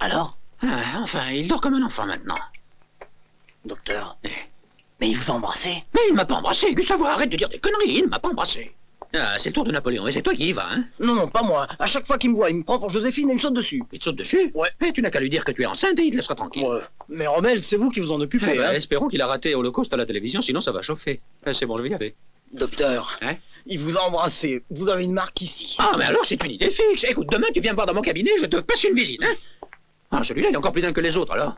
Alors? Enfin, il dort comme un enfant maintenant. Docteur, mais il vous a embrassé? Mais il m'a pas embrassé, Gustavo, arrête de dire des conneries, il ne m'a pas embrassé. Ah, c'est le tour de Napoléon, et c'est toi qui y vas, hein? Non, non, pas moi. À chaque fois qu'il me voit, il me prend pour Joséphine et il me saute dessus. Il te saute dessus? Ouais. Et tu n'as qu'à lui dire que tu es enceinte et il te laissera tranquille. Ouais. Mais Rommel, c'est vous qui vous en occupez, hein? Espérons qu'il a raté Holocauste à la télévision, sinon ça va chauffer. C'est bon, je vais y aller. Docteur, Hein? il vous a embrassé. Vous avez une marque ici. Ah, mais alors c'est une idée fixe. Écoute, demain tu viens me voir dans mon cabinet, je te passe une visite, hein? Ah, celui-là, il est encore plus dingue que les autres, alors.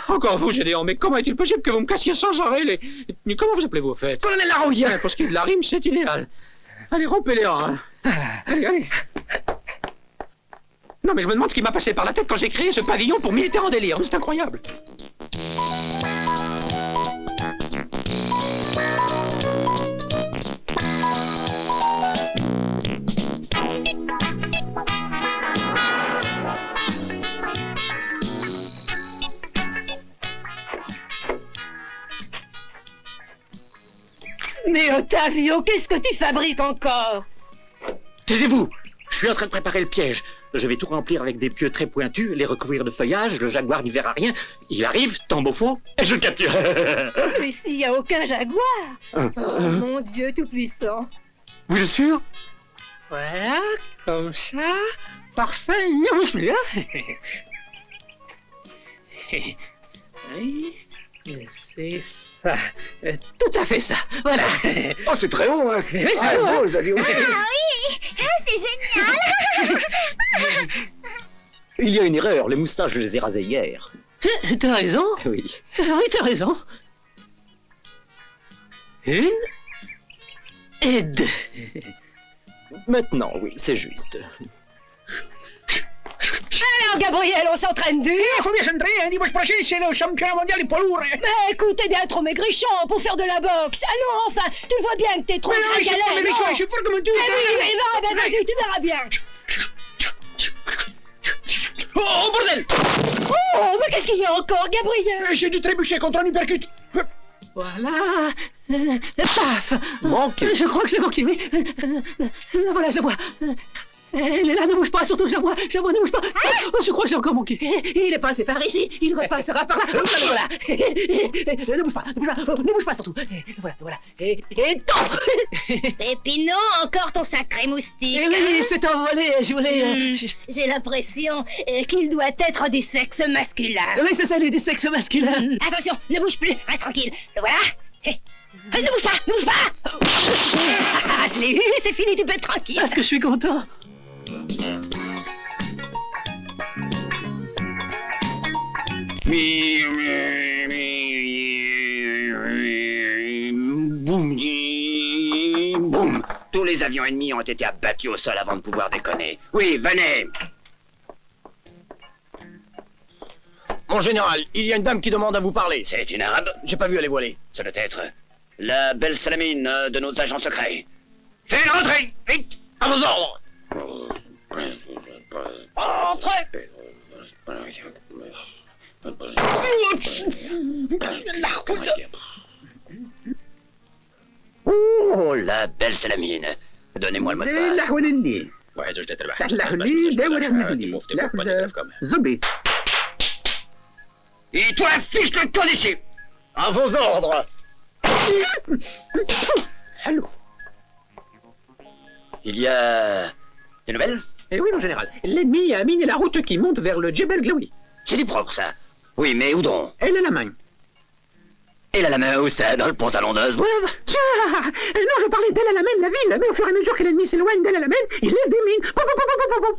Encore vous, Gédéon, mais comment est-il possible que vous me cassiez sans arrêt les... Comment vous appelez-vous, au fait? Colonel Larouille! Pour ce qui est de la rime, c'est idéal. Allez, rompez les rangs, hein. Allez, allez. Non, mais je me demande ce qui m'a passé par la tête quand j'ai créé ce pavillon pour militaires en délire. C'est incroyable. Mais Ottavio, qu'est-ce que tu fabriques encore? Taisez-vous! Je suis en train de préparer le piège. Je vais tout remplir avec des pieux très pointus, les recouvrir de feuillage, le jaguar n'y verra rien. Il arrive, tombe au fond, et je le capture. Mais ici, il n'y a aucun jaguar. Oh, mon Dieu tout-puissant. Vous êtes sûr? Voilà, comme ça. Parfait. Oui, c'est ça. Tout à fait ça. Voilà. Oh, c'est très haut, hein? Oui, c'est beau, les avions. Ah oui, c'est génial. Il y a une erreur, les moustaches, je les ai rasées hier. T'as raison. Oui. Oui, t'as raison. Une et deux. Maintenant, oui, c'est juste. Alors, Gabriel, on s'entraîne dur. Faut bien s'entraîner, dimanche prochain, c'est le championnat mondial des poids lourds. Mais écoute, t'es bien trop maigrichon pour faire de la boxe. Allons, enfin, tu le vois bien que t'es trop Je suis pas maigrichon, je suis fort comme un tout. oui, vas-y, tu verras bien. Oh, bordel! Oh, mais qu'est-ce qu'il y a encore, Gabriel? J'ai dû trébucher contre un uppercut. Voilà. Paf! Manqué. Je crois que j'ai manqué, oui. Voilà, je la vois. Elle est là, ne bouge pas, surtout je la vois, ne bouge pas. Oh, je crois que j'ai encore manqué. Il est passé par ici, il repassera par là. Voilà. Ne bouge pas, surtout. Voilà. Et tombe. Pépino, encore ton sacré moustique. Eh oui, c'est envolé, je voulais... J'ai l'impression qu'il doit être du sexe masculin. Oui, c'est ça, il est du sexe masculin. Attention, ne bouge plus, reste tranquille. Le voilà. Ne bouge pas. Ah, je l'ai eu, c'est fini, tu peux être tranquille. Parce que je suis content. Boum, boum. Tous les avions ennemis ont été abattus au sol avant de pouvoir déconner. Oui, venez. Mon général, il y a une dame qui demande à vous parler. C'est une arabe? J'ai pas vu aller voiler. Ça doit être la belle Salamine de nos agents secrets. Fais rentrer, vite. À vos ordres. Entrez. Oh, la belle Salamine. Donnez-moi le mot de passe. Ouais, dus dit Zombie. Et toi, fiche le camp d'ici. À vos ordres. Allô. Il y a des nouvelles? Eh oui, mon général. L'ennemi a miné la route qui monte vers le Djebel Glaoui. C'est du propre, ça. Oui, mais où donc? Elle a la main. Et là, la main où ça? Dans le pantalon d'Oswald? Tiens, non, je parlais d'El Alamein, la ville, mais au fur et à mesure que l'ennemi s'éloigne d'El Alamein, il laisse des mines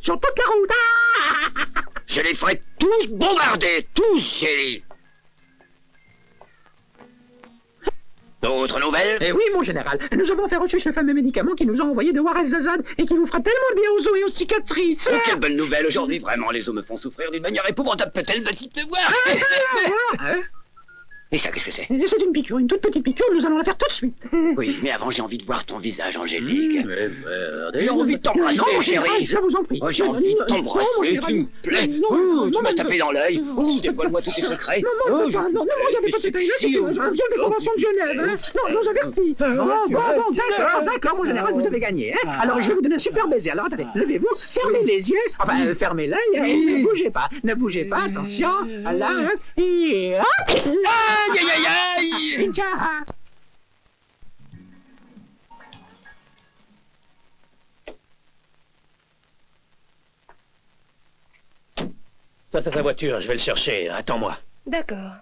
sur toute la route. Je les ferai tous bombarder, tous, j'ai dit. D'autres nouvelles? Eh oui, mon général, nous avons fait reçu ce fameux médicament qui nous a envoyé de Ouarzazate et qui vous fera tellement de bien aux os et aux cicatrices. Oh, quelle bonne nouvelle aujourd'hui, vraiment, les os me font souffrir d'une manière épouvantable, peut-elle va-t-il pleuvoir? Et ça, qu'est-ce que c'est? C'est une piqûre, une toute petite piqûre, nous allons la faire tout de suite. Oui, mais avant, j'ai envie de voir ton visage, Angélique. Mmh. J'ai envie de t'embrasser, Non, mon chérie. général, je vous en prie. Oh, j'ai envie de t'embrasser, Non, mon tu général. me plais. Non, Tu m'as mais- tapé dans l'œil. Dévoile-moi tous tes secrets. Non, regardez pas cet œil-là, c'est que je reviens des conventions de Genève, hein. Non, je vous avertis. Bon, d'accord, mon général, vous avez gagné, hein. Alors, je vais vous donner un super baiser. Alors, attendez, levez-vous, fermez les yeux, enfin, fermez l'œil, ne bougez pas, attention, là, hein. Et hop. Aïe, aïe, aïe, aïe. Ciao. Ça, c'est sa voiture, je vais le chercher. Attends-moi. D'accord.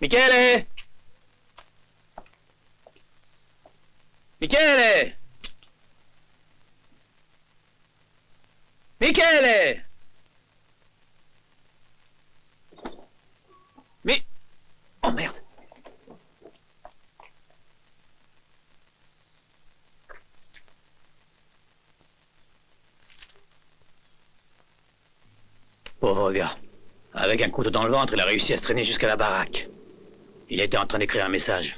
Michele! Michele! Michele! Mais... Oh merde! Pauvre gars. Avec un couteau dans le ventre, il a réussi à se traîner jusqu'à la baraque. Il était en train d'écrire un message.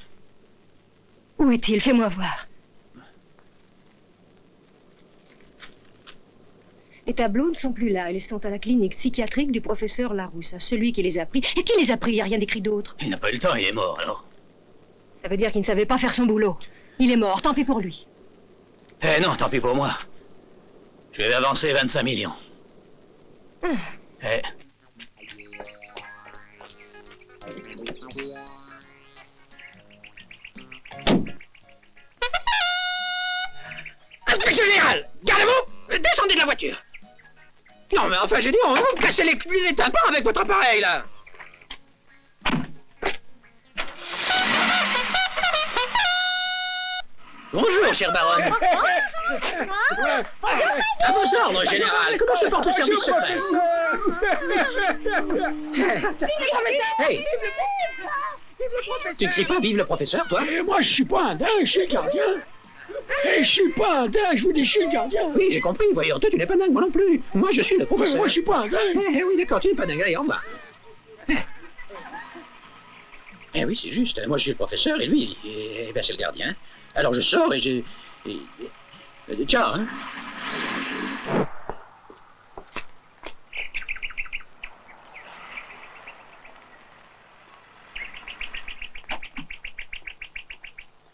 Où est-il? Fais-moi voir. Les tableaux ne sont plus là. Ils sont à la clinique psychiatrique du professeur Larousse, à celui qui les a pris. Et qui les a pris? Il n'y a rien d'écrit d'autre. Il n'a pas eu le temps, il est mort alors. Ça veut dire qu'il ne savait pas faire son boulot. Il est mort, tant pis pour lui. Eh non, tant pis pour moi. Je vais avancer 25 millions. Eh. Inspection générale, gardez-vous, descendez de la voiture. Non, mais enfin, j'ai dit, on va me casser les tympans avec votre appareil, là. Bonjour, cher baronne. À vos ordres, général. Comment se porte le service secret? Hey. Tu ne cries pas vive le professeur, toi? Moi, je suis pas un dingue, je suis le gardien. Je suis pas un dingue, je vous dis, je suis le gardien. Oui, j'ai compris. Voyons, toi, tu n'es pas dingue, moi non plus. Moi, je suis le professeur. Moi, je suis pas un dingue. Oui, d'accord, tu n'es pas dingue. Allez, au revoir. Oui, c'est juste. Moi, je suis le professeur et lui, ben, c'est le gardien. Alors, je sors et j'ai... Ciao, hein.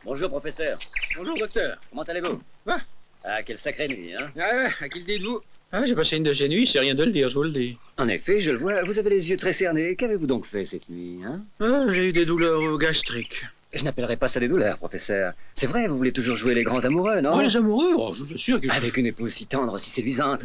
Bonjour, professeur. Bonjour, docteur. Comment allez-vous? Ah. Ah, quelle sacrée nuit, hein? Ah ouais, à qui le dites-vous? Ah, j'ai passé une de ces nuits, c'est rien de le dire, je vous le dis. En effet, je le vois, vous avez les yeux très cernés. Qu'avez-vous donc fait cette nuit, hein? Ah, j'ai eu des douleurs gastriques. Je n'appellerai pas ça des douleurs, professeur. C'est vrai, vous voulez toujours jouer les grands amoureux, non? Oh, les amoureux, oh, je vous assure que... Avec une épouse si tendre, si séduisante.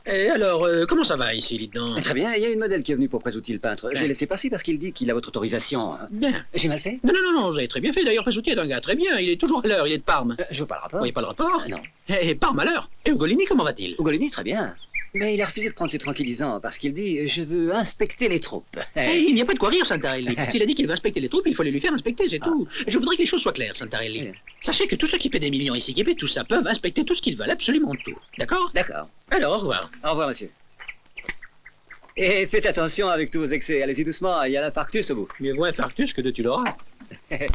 Et alors, comment ça va ici, dites-donc? Très bien, il y a une modèle qui est venue pour Présoutier le peintre. Je l'ai laissé passer parce qu'il dit qu'il a votre autorisation. Bien. J'ai mal fait? Non, vous avez très bien fait. D'ailleurs, Présoutier est un gars très bien. Il est toujours à l'heure, il est de Parme. Je vois pas le Vous rapport. voyez pas le rapport? Non. Et Parme à l'heure. Et Ugolini, comment va-t-il? Ugolini, très bien. Mais il a refusé de prendre ses tranquillisants parce qu'il dit « Je veux inspecter les troupes ». Il n'y a pas de quoi rire, Santarelli. S'il a dit qu'il veut inspecter les troupes, il faut les lui faire inspecter, c'est tout. Je voudrais que les choses soient claires, Santarelli. Oui. Sachez que tous ceux qui paient des millions ici, qui paient tout ça, peuvent inspecter tout ce qu'ils veulent, absolument tout. D'accord? D'accord. Alors, au revoir. Au revoir, monsieur. Et faites attention avec tous vos excès. Allez-y doucement, il y a l'infarctus au bout. Mieux vaut infarctus que de tu l'auras. Hey,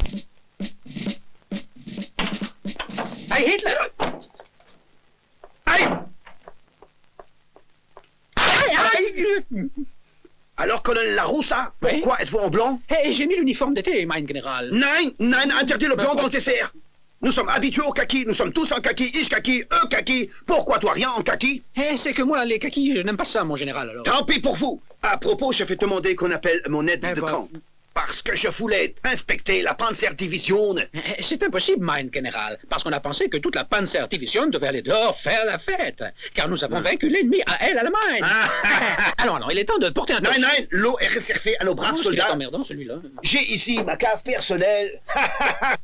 Hitler! Hey! Alors, colonel Laroussa, pourquoi êtes-vous en blanc? Hey, j'ai mis l'uniforme d'été, mein Général. Nein, nein, interdit le blanc dans le TCR. Nous sommes habitués au kaki, nous sommes tous en kaki, ich kaki, eux kaki. Pourquoi toi rien en kaki? C'est que moi, les kakis, je n'aime pas ça, mon général, alors. Tant pis pour vous. À propos, je vais demander qu'on appelle mon aide de voilà. camp. Parce que je voulais inspecter la Panzerdivision. C'est impossible, mein Général, parce qu'on a pensé que toute la Panzerdivision devait aller dehors faire la fête, car nous avons vaincu l'ennemi à elle, Allemagne. Alors, il est temps de porter un Nein, torchon. nein, l'eau est réservée à nos braves Oh, il est soldats. emmerdant, celui-là. J'ai ici ma cave personnelle.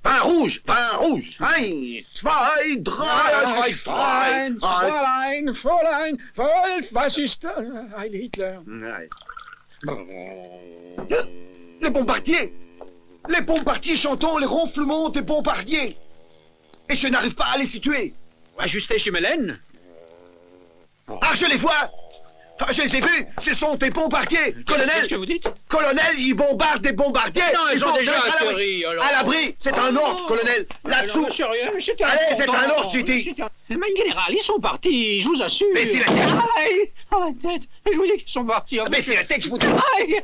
Vin rouge, vin rouge. 1, 2, 3, Fräulein, was ist... Heil Hitler. Les bombardiers! Les bombardiers chantons les ronflements des bombardiers! Et je n'arrive pas à les situer! Ajustez chez Mélène. Ah, je les vois! Ah, je les ai vus. Ce sont des bombardiers. Qu'est-ce Colonel, que vous dites? colonel, ils bombardent des bombardiers. Non, ils ont faut déjà se mettre atterri, alors. à l'abri. C'est un ordre, colonel. Là-dessous. C'est rien, c'était Allez, un c'est un ordre, j'ai dit. c'était Mais général, ils sont partis, je vous assure. Mais c'est la tête. Aïe, oh, ma tête. Je vous dis qu'ils sont partis. Mais c'est la tête, je vous dis. Aïe.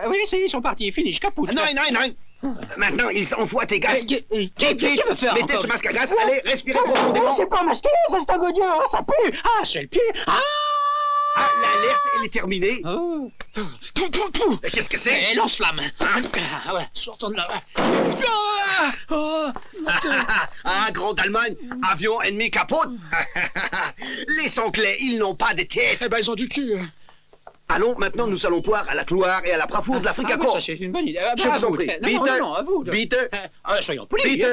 Oui, ils sont partis, fini, je capoute. Non, non, non. Maintenant, ils s'envoient tes gaz. Qui veut faire Mettez encore ce masque à gaz. Allez, respirez profondément. C'est pas masqué, ça c'est un godier, oh, ça pue. Ah, c'est le pied. Ah. Ah, l'alerte, elle est terminée. Oh. Mais qu'est-ce que c'est? Et lance-flamme. Ah, ouais, sortons de là. Ah, oh. Ah, Grande Allemagne, avion ennemi capote. Les Sanglais, ils n'ont pas de tête. Eh ben, ils ont du cul. Allons, maintenant, nous allons boire à la Cloire et à la Bravoure de l'Afrique à ouais, Corse. ça c'est une bonne idée. Je vous en prie. Non, à vous. Vite. Soyons polis. Vite.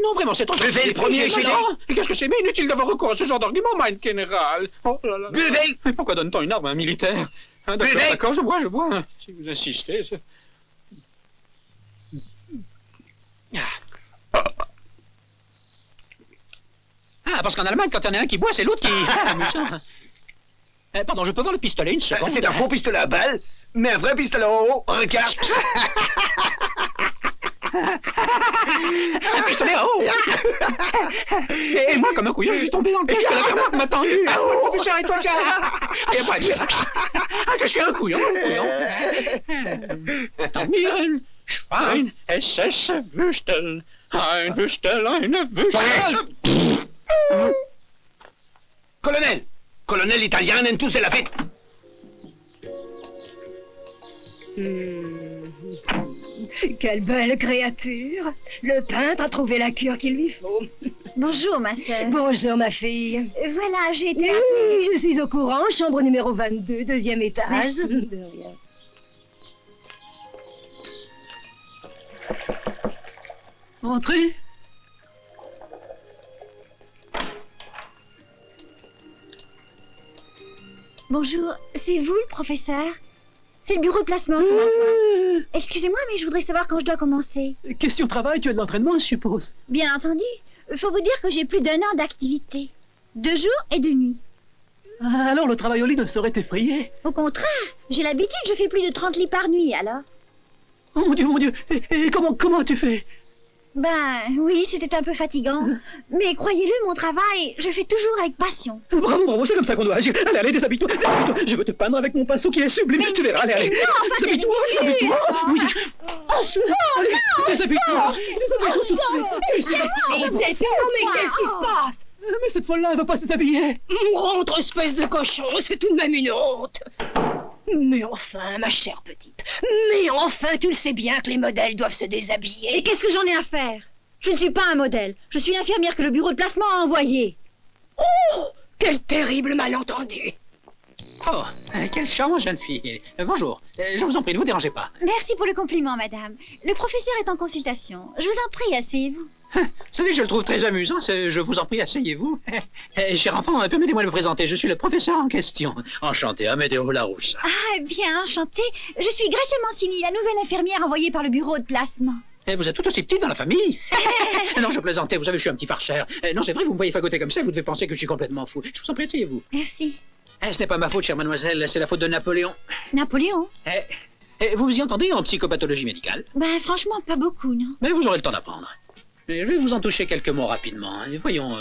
Non, vraiment, c'est trop... Buvez le premier, j'ai dit. Qu'est-ce que c'est bien inutile d'avoir recours à ce genre d'argument, mein général. Oh là là. Buvez. Mais pourquoi donne-t-on une arme à un militaire? D'accord, Buvez. d'accord, je bois. Si vous insistez... Ah, parce qu'en Allemagne, quand il y en a un qui boit, c'est l'autre qui... Ah, amusant. Pardon, je peux voir le pistolet une seconde? C'est un faux pistolet à balles, mais un vrai pistolet au haut. Regarde. Un pistolet à eau. Et moi, comme un couillon, je suis tombé dans le piège que la Wehrmacht m'a tendu. Le professeur et toi, je suis un couillon, Tamiren, Schwein, SS, Wüstel. Ein Wüstel, eine Wüstel. Colonel. Colonel Italianen, tous de la fête. Quelle belle créature. Le peintre a trouvé la cure qu'il lui faut. Bonjour, ma sœur. Bonjour, ma fille. Voilà, j'ai été... Oui, je suis au courant. Chambre numéro 22, deuxième étage. Merci. De rien. Entrez. Bonjour, c'est vous le professeur? C'est le bureau de placement. Excusez-moi, mais je voudrais savoir quand je dois commencer. Question travail, tu as de l'entraînement, je suppose. Bien entendu. Faut vous dire que j'ai plus d'1 an d'activité. De jour et de nuit. Ah, alors le travail au lit ne saurait t'effrayer. Au contraire, j'ai l'habitude, je fais plus de 30 lits par nuit, alors. Oh mon Dieu, mon Dieu. Et comment tu fais? Ben, oui, c'était un peu fatigant. Mais croyez-le, mon travail, je le fais toujours avec passion. Bravo, bravo, c'est comme ça qu'on doit agir. Allez, déshabille-toi, déshabille-toi. Je veux te peindre avec mon pinceau qui est sublime. Tu verras, allez. Non, enfin, c'est Déshabille-toi, déshabille-toi. Oui. Allez, déshabille-toi. Déshabille-toi tout de suite. Mais qu'est-ce qui se passe? Mais cette folle-là, elle va pas se déshabiller. Rentre, espèce de cochon, c'est tout de même une honte. Mais enfin, ma chère petite, mais enfin, tu le sais bien que les modèles doivent se déshabiller. Et qu'est-ce que j'en ai à faire? Je ne suis pas un modèle. Je suis l'infirmière que le bureau de placement a envoyée. Oh, quel terrible malentendu. Oh, quelle charmante jeune fille. Bonjour, je vous en prie, ne vous dérangez pas. Merci pour le compliment, madame. Le professeur est en consultation. Je vous en prie, asseyez-vous. Vous savez, je le trouve très amusant, je vous en prie, asseyez-vous. Cher enfant, permettez-moi de me présenter, je suis le professeur en question. Enchanté, Amédéo Larousse. Ah, bien, enchantée. Je suis Gracia Mancini, la nouvelle infirmière envoyée par le bureau de placement. Vous êtes tout aussi petite dans la famille. Non, je plaisantais, vous savez, je suis un petit farceur. Non, c'est vrai, vous me voyez fagoter comme ça, vous devez penser que je suis complètement fou. Je vous en prie, asseyez-vous. Merci. Ce n'est pas ma faute, chère mademoiselle, c'est la faute de Napoléon. Napoléon? Vous vous y entendez en psychopathologie médicale? Ben, franchement, pas beaucoup, non? Mais vous aurez le temps d'apprendre. Je vais vous en toucher quelques mots rapidement. Voyons,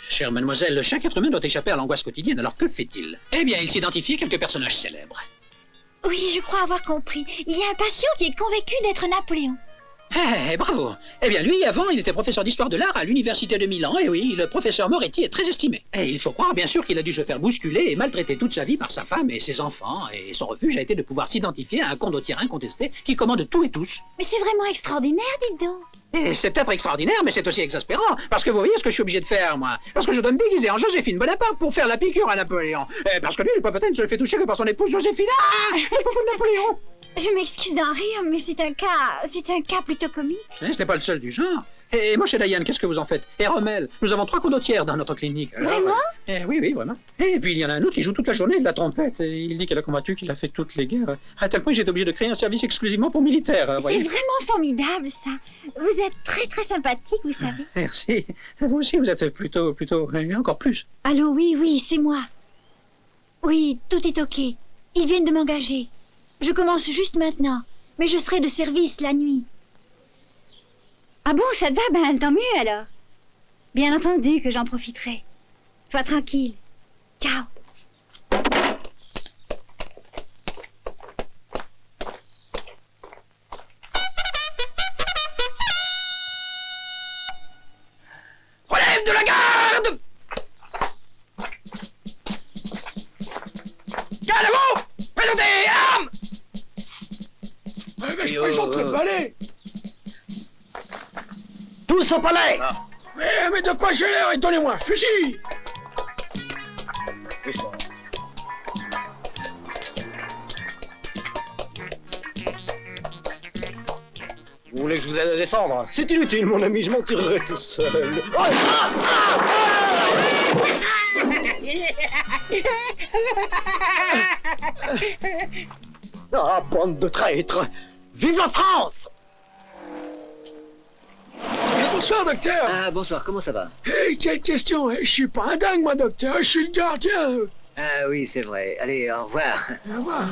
chère mademoiselle, chaque être humain doit échapper à l'angoisse quotidienne, alors que fait-il? Eh bien, il s'identifie à quelques personnages célèbres. Oui, je crois avoir compris. Il y a un patient qui est convaincu d'être Napoléon. Bravo. Eh bien, lui, avant, il était professeur d'histoire de l'art à l'université de Milan. Et oui, le professeur Moretti est très estimé. Et il faut croire, bien sûr, qu'il a dû se faire bousculer et maltraiter toute sa vie par sa femme et ses enfants. Et son refuge a été de pouvoir s'identifier à un condottiere incontesté qui commande tout et tous. Mais c'est vraiment extraordinaire, dites donc. Et c'est peut-être extraordinaire, mais c'est aussi exaspérant. Parce que vous voyez ce que je suis obligé de faire, moi. Parce que je dois me déguiser en Joséphine Bonaparte pour faire la piqûre à Napoléon. Parce que lui, le papetier ne se le fait toucher que par son épouse Joséphine. Ah, le pauvre Napoléon. Je m'excuse d'en rire, mais c'est un cas plutôt comique. Ce n'est pas le seul du genre. Et moi, chez Diane, qu'est-ce que vous en faites? Et Rommel, nous avons 3 condottières dans notre clinique. Vraiment? Oui, vraiment. Et puis, il y en a un autre qui joue toute la journée de la trompette. Et il dit qu'elle a combattu, qu'il a fait toutes les guerres. À tel point que j'ai été obligé de créer un service exclusivement pour militaires. C'est Voyez. vraiment formidable, ça. Vous êtes très, très sympathique, vous savez. Merci. Vous aussi, vous êtes plutôt, encore plus. Allô, oui, c'est moi. Oui, tout est ok. Ils viennent de m'engager. Je commence juste maintenant, mais je serai de service la nuit. Ah bon, ça te va? Ben, tant mieux alors. Bien entendu que j'en profiterai. Sois tranquille. Ciao. Relève de la garde! Calmez-vous! Présentez, armes! Mais je suis en train de parler. Tous au palais! Mais de quoi j'ai l'air? Donnez-moi un fusil. Vous voulez que je vous aide à descendre? C'est inutile, mon ami, je m'en tirerai tout seul. Ah, bande de traîtres! Vive la France! Bonsoir, docteur. Ah, bonsoir, comment ça va? Hey, quelle question. Je suis pas un dingue, moi, docteur. Je suis le gardien. Ah oui, c'est vrai. Allez, au revoir. Au revoir.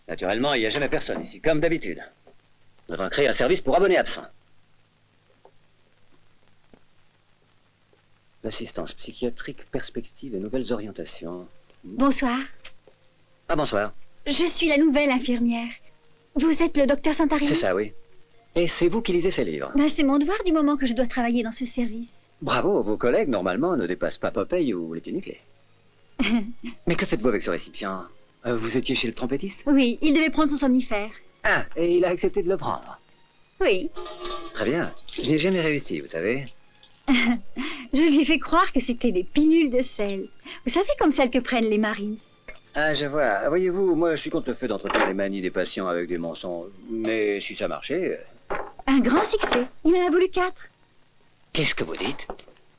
Naturellement, il n'y a jamais personne ici, comme d'habitude. Nous avons créé un service pour abonnés absents. L'assistance psychiatrique, perspective et nouvelles orientations. Bonsoir. Ah, bonsoir. Je suis la nouvelle infirmière. Vous êtes le docteur Santarino? C'est ça, oui. Et c'est vous qui lisez ces livres. Ben, c'est mon devoir du moment que je dois travailler dans ce service. Bravo, vos collègues, normalement, ne dépassent pas Popeye ou les Pieds-Nickelés. Mais que faites-vous avec ce récipient? Vous étiez chez le trompettiste? Oui, il devait prendre son somnifère. Ah, et il a accepté de le prendre. Oui. Très bien. Je n'ai jamais réussi, vous savez. Je lui ai fait croire que c'était des pilules de sel. Vous savez, comme celles que prennent les marines. Ah, je vois. Ah, voyez-vous, moi, je suis contre le fait d'entretenir les manies des patients avec des mensonges. Mais si ça marchait... Un grand succès. Il en a voulu 4. Qu'est-ce que vous dites?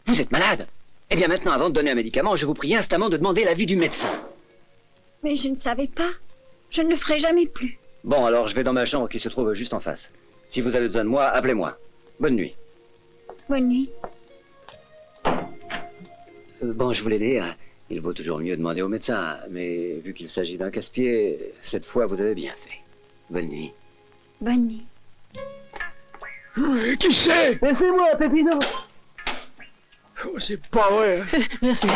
Vous êtes malade? Eh bien, maintenant, avant de donner un médicament, je vous prie instamment de demander l'avis du médecin. Mais je ne savais pas. Je ne le ferai jamais plus. Bon, alors, je vais dans ma chambre qui se trouve juste en face. Si vous avez besoin de moi, appelez-moi. Bonne nuit. Bonne nuit. Bon, je voulais dire, il vaut toujours mieux demander au médecin, mais vu qu'il s'agit d'un casse-pied, cette fois, vous avez bien fait. Bonne nuit. Bonne nuit. Qui c'est? C'est moi, Pépino. Oh, c'est pas vrai. Merci.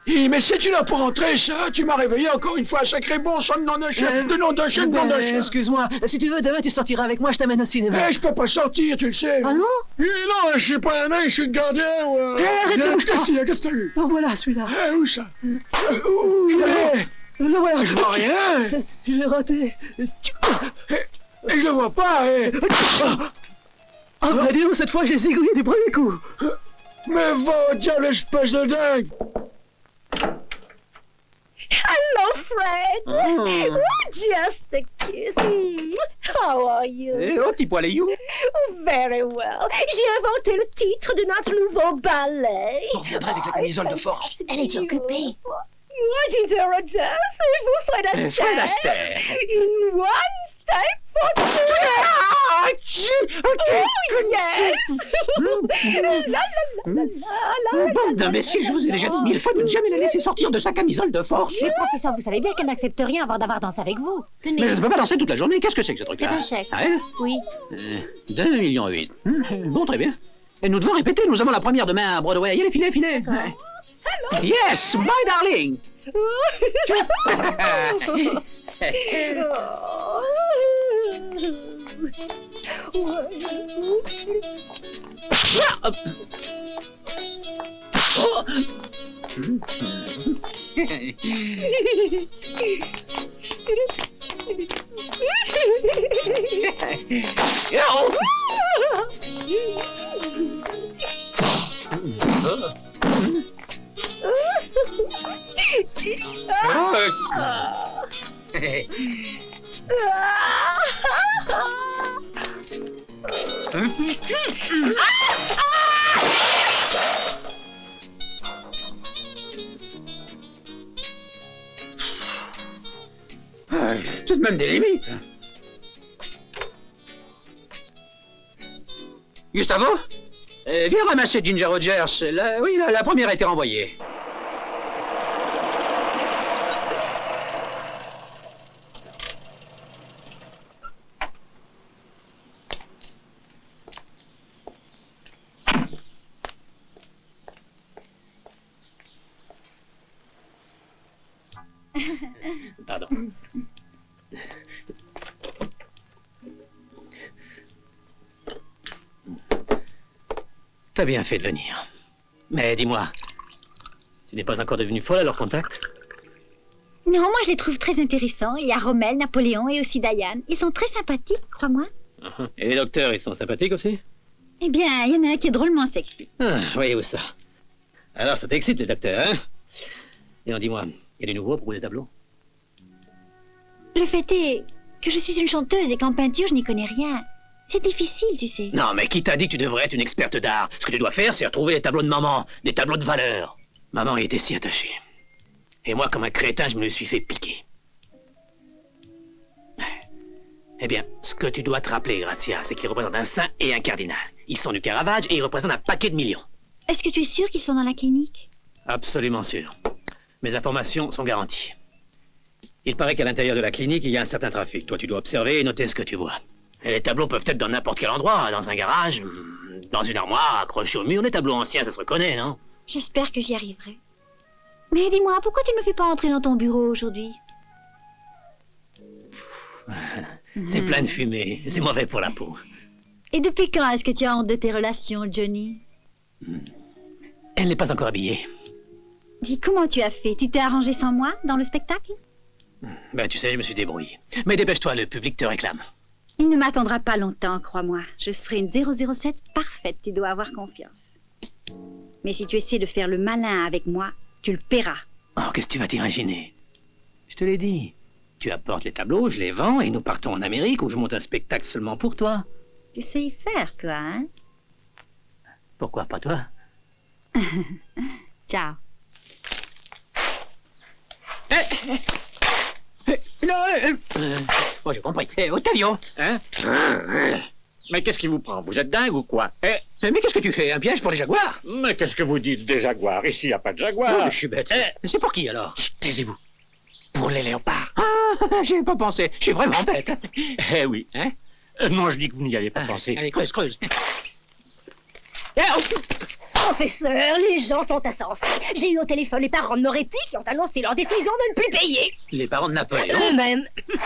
Mais si tu n'as pas rentré, ça, tu m'as réveillé encore une fois. Sacré bon, son nom de chien, de nom de chien, de nom de chien. Excuse-moi, si tu veux, demain tu sortiras avec moi, je t'amène au cinéma. Eh, je peux pas sortir, tu le sais. Ah non? Non, je suis pas un nain, je suis le gardien. Arrête de bouger. Qu'est-ce qu'il y a? Qu'est-ce que t'as eu? Oh, voilà, celui-là. Où ça? Où il est? Le voilà. Je vois rien. Je l'ai raté. Et je le vois pas. Ah, bah dis donc, cette fois, j'ai zigouillé du premier coup. Mais va, diable, espèce de dingue. Hello, Fred. Oh, just a kiss. How are you? Eh, oh, petit poil, you. Oh, very well. J'ai inventé le titre de notre nouveau ballet. On reviendra avec la camisole de force. Elle est occupée. Ginger Rogers, et vous, Fred Astaire. Fred Astaire. In one step for two. Oh, yes. La, la, la, la, la, Bande d'imbéciles, je vous ai déjà dit 1000 fois de ne jamais la laisser sortir de sa camisole de force. Mais professeur, vous savez bien qu'elle n'accepte rien avant d'avoir dansé avec vous. Tenez. Mais je ne peux pas danser toute la journée. Qu'est-ce que c'est que ce truc-là? C'est un chèque. Ah ouais? Oui. 2,8 millions. Bon, très bien. Et nous devons répéter, nous avons la première demain à Broadway. Allez, filez, filez. Yes, my darling. Tout de même des limites. Gustavo, Viens ramasser Ginger Rogers. Oui, la première a été renvoyée. Pardon. T'as bien fait de venir. Mais dis-moi, tu n'es pas encore devenu folle à leur contact? Non, moi je les trouve très intéressants. Il y a Rommel, Napoléon et aussi Diane. Ils sont très sympathiques, crois-moi. Et les docteurs, ils sont sympathiques aussi? Eh bien, il y en a un qui est drôlement sexy. Ah, voyez-vous ça. Alors ça t'excite les docteurs, hein? Et on dis-moi, il y a du nouveau pour les tableaux? Le fait est que je suis une chanteuse et qu'en peinture je n'y connais rien. C'est difficile, tu sais. Non, mais qui t'a dit que tu devrais être une experte d'art? Ce que tu dois faire, c'est retrouver les tableaux de maman, des tableaux de valeur. Maman y était si attachée. Et moi, comme un crétin, je me le suis fait piquer. Eh bien, ce que tu dois te rappeler, Grazia, c'est qu'ils représentent un saint et un cardinal. Ils sont du Caravage et ils représentent un paquet de millions. Est-ce que tu es sûr qu'ils sont dans la clinique? Absolument sûr. Mes informations sont garanties. Il paraît qu'à l'intérieur de la clinique, il y a un certain trafic. Toi, tu dois observer et noter ce que tu vois. Et les tableaux peuvent être dans n'importe quel endroit, dans un garage, dans une armoire, accrochés au mur. Les tableaux anciens, ça se reconnaît, non? J'espère que j'y arriverai. Mais dis-moi, pourquoi tu ne me fais pas entrer dans ton bureau aujourd'hui? C'est plein de fumée, c'est mauvais pour la peau. Et depuis quand est-ce que tu as honte de tes relations, Johnny? Elle n'est pas encore habillée. Dis, comment tu as fait? Tu t'es arrangé sans moi, dans le spectacle? Ben, tu sais, je me suis débrouillé. Mais dépêche-toi, le public te réclame. Il ne m'attendra pas longtemps, crois-moi. Je serai une 007 parfaite, tu dois avoir confiance. Mais si tu essaies de faire le malin avec moi, tu le paieras. Oh, qu'est-ce que tu vas t'imaginer? Je te l'ai dit. Tu apportes les tableaux, je les vends, et nous partons en Amérique où je monte un spectacle seulement pour toi. Tu sais y faire, toi, hein? Pourquoi pas toi? Ciao. Bon, j'ai compris. Ottavio, hein? Mais qu'est-ce qui vous prend? Vous êtes dingue ou quoi? Mais qu'est-ce que tu fais? Un piège pour les jaguars? Mais qu'est-ce que vous dites des jaguars? Ici, il n'y a pas de jaguars. Je suis bête. C'est pour qui, alors? Taisez-vous. Pour les léopards. Ah, j'y ai pas pensé. Je suis vraiment bête. Eh oui. Hein? Non, je dis que vous n'y avez pas pensé. Allez, creuse. Professeur, les gens sont insensés. J'ai eu au téléphone les parents de Moretti qui ont annoncé leur décision de ne plus payer. Les parents de Napoléon? Eux-mêmes.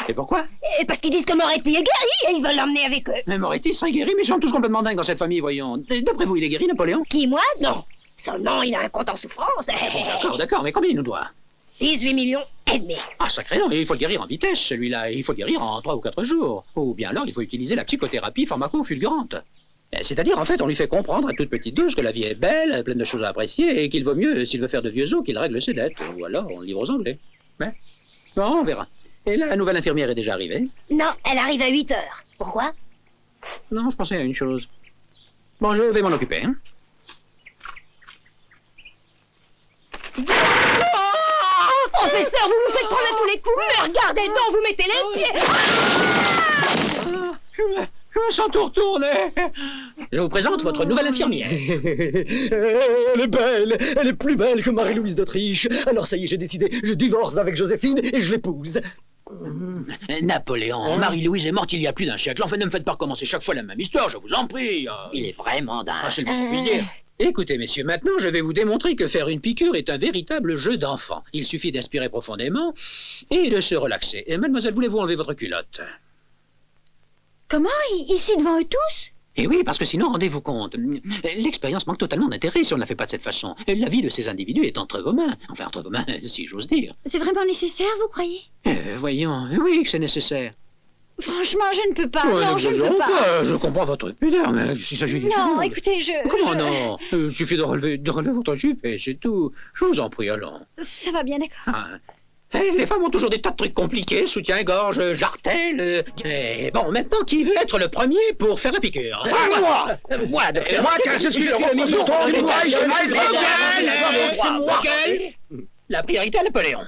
Et pourquoi? Et parce qu'ils disent que Moretti est guéri et ils veulent l'emmener avec eux. Mais Moretti serait guéri, mais ils sont tous complètement dingues dans cette famille, voyons. D'après vous, il est guéri, Napoléon? Qui, moi? Non. Seulement, il a un compte en souffrance. D'accord, mais combien il nous doit? 18 millions et demi. Ah, sacré non, il faut le guérir en vitesse, celui-là. Il faut le guérir en 3 ou 4 jours. Ou bien alors, il faut utiliser la psychothérapie pharmaco-fulgurante. C'est-à-dire, en fait, on lui fait comprendre à toute petite dose que la vie est belle, pleine de choses à apprécier, et qu'il vaut mieux, s'il veut faire de vieux os, qu'il règle ses dettes. Ou alors, on le livre aux Anglais. Mais, bon, on verra. Et la nouvelle infirmière est déjà arrivée? Non, elle arrive à 8 heures. Pourquoi? Non, je pensais à une chose. Bon, je vais m'en occuper, hein. Professeur, vous vous faites prendre à tous les coups, mais regardez donc, vous mettez les pieds. Je me sens tout retourné. Je vous présente votre nouvelle infirmière. Elle est belle, elle est plus belle que Marie-Louise d'Autriche. Alors ça y est, j'ai décidé, je divorce avec Joséphine et je l'épouse. Napoléon, Marie-Louise est morte il y a plus d'un siècle. Enfin, ne me faites pas recommencer chaque fois la même histoire, je vous en prie. Il est vraiment dingue. Ah, c'est le moins que je puisse dire. Écoutez, messieurs, maintenant je vais vous démontrer que faire une piqûre est un véritable jeu d'enfant. Il suffit d'inspirer profondément et de se relaxer. Et mademoiselle, voulez-vous enlever votre culotte? Comment? Ici devant eux tous? Eh oui, parce que sinon, rendez-vous compte, l'expérience manque totalement d'intérêt si on ne la fait pas de cette façon. La vie de ces individus est entre vos mains. Enfin, entre vos mains, si j'ose dire. C'est vraiment nécessaire, vous croyez? Voyons, oui que c'est nécessaire. Franchement, je ne peux pas. Non, je ne peux pas. Je comprends votre pudeur, mais s'il s'agit d'une Non, chose... écoutez, Comment non? Il suffit de relever votre jupe et c'est tout. Je vous en prie, allons. Ça va bien, d'accord. Ah. Les femmes ont toujours des tas de trucs compliqués, soutien-gorge, jartel... Bon, maintenant, qui veut être le premier pour faire la piqûre? Moi, docteur. Moi, car je suis le représentant du droit La priorité à Napoléon.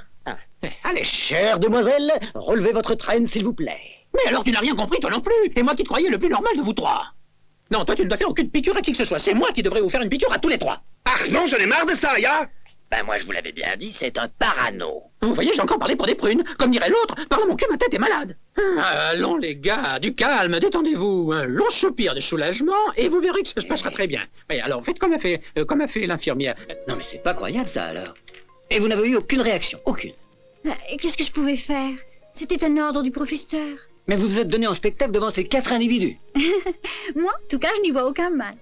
Allez, chère demoiselle, relevez votre traîne, s'il vous plaît. Mais alors tu n'as rien compris, toi non plus. Et moi qui te croyais le plus normal de vous trois. Non, toi, tu ne dois faire aucune piqûre à qui que ce soit. C'est moi qui devrais vous faire une piqûre à tous les trois. Ah non, j'en ai marre de ça, ya. Ben moi je vous l'avais bien dit, c'est un parano. Vous voyez, j'ai encore parlé pour des prunes. Comme dirait l'autre, par là mon cul, ma tête est malade. Allons les gars, du calme, détendez-vous. Un long soupir de soulagement et vous verrez que ça se passera très bien. Oui, alors faites comme a fait l'infirmière. Non mais c'est pas croyable ça alors. Et vous n'avez eu aucune réaction, aucune. Qu'est-ce que je pouvais faire? C'était un ordre du professeur. Mais vous vous êtes donné en spectacle devant ces 4 individus. Moi, en tout cas, je n'y vois aucun mal.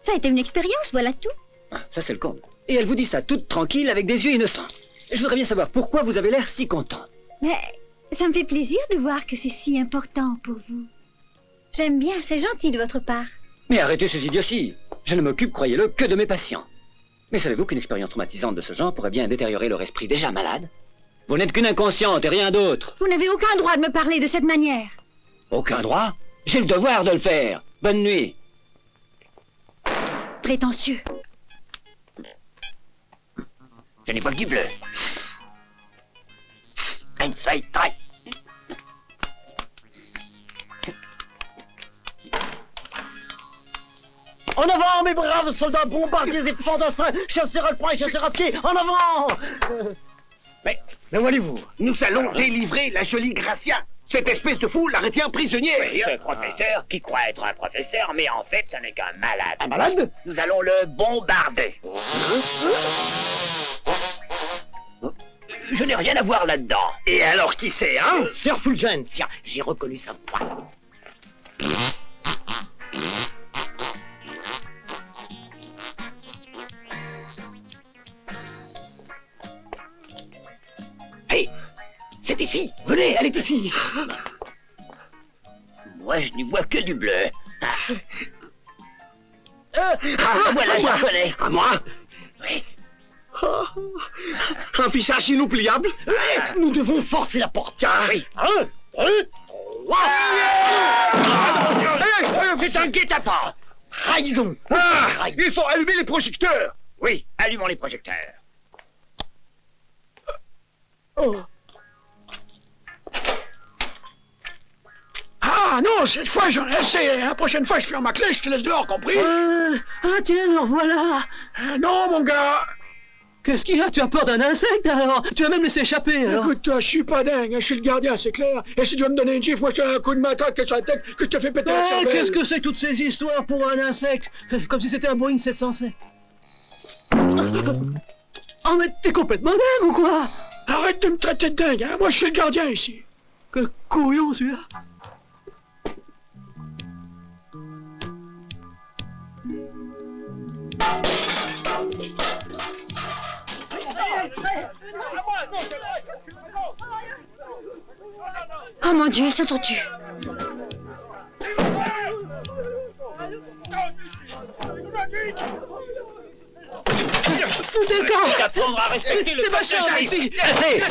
Ça a été une expérience, voilà tout. Ah, ça c'est le comble. Et elle vous dit ça toute tranquille avec des yeux innocents. Je voudrais bien savoir pourquoi vous avez l'air si contente. Mais ça me fait plaisir de voir que c'est si important pour vous. J'aime bien, c'est gentil de votre part. Mais arrêtez ces idioties. Je ne m'occupe, croyez-le, que de mes patients. Mais savez-vous qu'une expérience traumatisante de ce genre pourrait bien détériorer leur esprit déjà malade? Vous n'êtes qu'une inconsciente et rien d'autre. Vous n'avez aucun droit de me parler de cette manière. Aucun droit? J'ai le devoir de le faire. Bonne nuit. Prétentieux. Je n'ai pas que du bleu. Une feuille très. En avant, mes braves soldats bombardiers et fantassins, chasseurs alpins et chasseurs à pied, en avant! Mais où allez-vous? Nous allons délivrer la jolie Gracia. Cette espèce de fou la retient prisonnière. Oui, ce professeur qui croit être un professeur, mais en fait, ce n'est qu'un malade. Un malade? Nous allons le bombarder. Je n'ai rien à voir là-dedans. Et alors qui c'est, hein? Sir Fulgentia, j'ai reconnu sa voix. Hey, c'est ici. Venez, elle est ici. Moi, je n'y vois que du bleu. Voilà, je reconnais. À moi? Oui. Un fichage inoubliable. Nous devons forcer la porte. Oui. C'est un guet-apens. Trahison. Il faut allumer les projecteurs. Oui, allumons les projecteurs. Ah non, cette fois j'en ai assez. La prochaine fois je ferme ma clé, je te laisse dehors, compris? Ah tiens, alors voilà. Non, mon gars. Qu'est-ce qu'il y a? Tu as peur d'un insecte alors? Tu vas même laisser échapper alors? Écoute-toi, je suis pas dingue, je suis le gardien, c'est clair. Et si tu veux me donner une gifle, moi je te donne un coup de matraque sur la tête que je te fais péter la cervelle. Qu'est-ce que c'est que toutes ces histoires pour un insecte? Comme si c'était un Boeing 707. Oh mais t'es complètement dingue ou quoi? Arrête de me traiter de dingue, hein. Moi je suis le gardien ici. Quel couillon celui-là. Oh mon Dieu, ils s'entretuent. Foutez le camp! Apprendre à respecter le C'est ma chambre ici! Assez!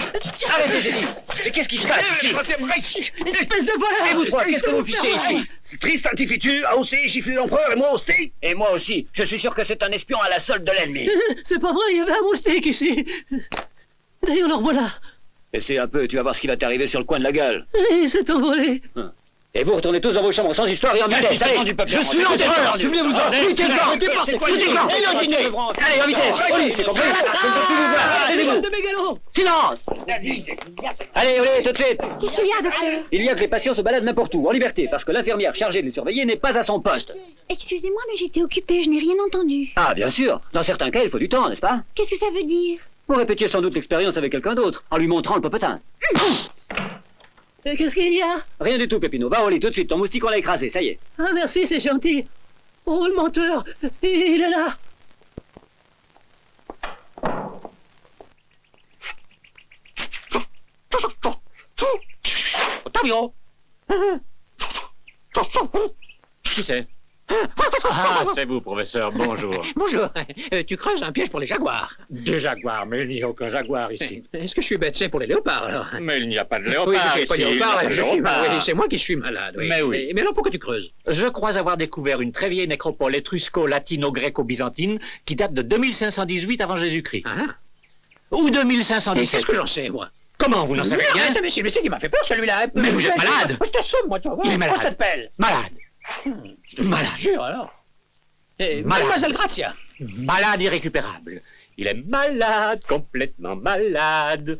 Arrêtez, j'ai dit! Mais qu'est-ce qui se passe ici? Une espèce de voleur! Et vous trois, qu'est-ce que vous fichez ici? C'est triste individu a osé gifler l'empereur et moi aussi. Et moi aussi, je suis sûr que c'est un espion à la solde de l'ennemi. C'est pas vrai, il y avait un moustique ici! D'ailleurs, le voilà! Essaye un peu, tu vas voir ce qui va t'arriver sur le coin de la gueule. Il s'est envolé! Et vous retournez tous dans vos chambres sans histoire et en vitesse. Allez, je suis l'empereur, je viens vous en foutez le camp, foutez le camp, ayez un dîner. Allez, en vitesse, au lit, c'est compris? Je ne peux plus vous voir, levez-vous. De mégalo! Silence! Allez, allez, tout de suite. Qu'est-ce qu'il y a, docteur? Il y a que les patients se baladent n'importe où, en liberté, parce que l'infirmière chargée de les surveiller n'est pas à son poste. Excusez-moi, mais j'étais occupée, je n'ai rien entendu. Ah, bien sûr. Dans certains cas, il faut du temps, n'est-ce pas? Qu'est-ce que ça veut dire? Vous répétiez sans doute l'expérience avec quelqu'un d'autre, en lui montrant le popotin. Qu'est-ce qu'il y a? Rien du tout, Pépino. Va au lit tout de suite. Ton moustique, on l'a écrasé. Ça y est. Ah, merci, c'est gentil. Oh, le menteur! Il est là! Ottavio! Qui c'est? Ah, c'est vous, professeur, bonjour. Bonjour. Tu creuses un piège pour les jaguars. Des jaguars, mais il n'y a aucun jaguar ici. Est-ce que je suis bête? C'est pour les léopards, alors? Mais il n'y a pas de Oui, léopard je suis ici. pas léopard, il n'y a pas de oui, léopard. c'est moi qui suis malade, oui. Mais oui. Mais alors pourquoi tu creuses? Je crois avoir découvert une très vieille nécropole étrusco-latino-gréco-byzantine qui date de 2518 avant Jésus-Christ. Hein? Ou Et 2517. qu'est-ce que j'en sais, moi? Comment, vous n'en savez rien? Arrête, mais c'est lui qui m'a fait peur, celui-là. Mais vous êtes malade. Je t'assomme, moi, tu vas voir. Il est malade. Comment ça t'appelle? Malade. Malade. Jure alors. Et Malade. Mademoiselle Grazia. Malade irrécupérable. Il est malade, complètement malade.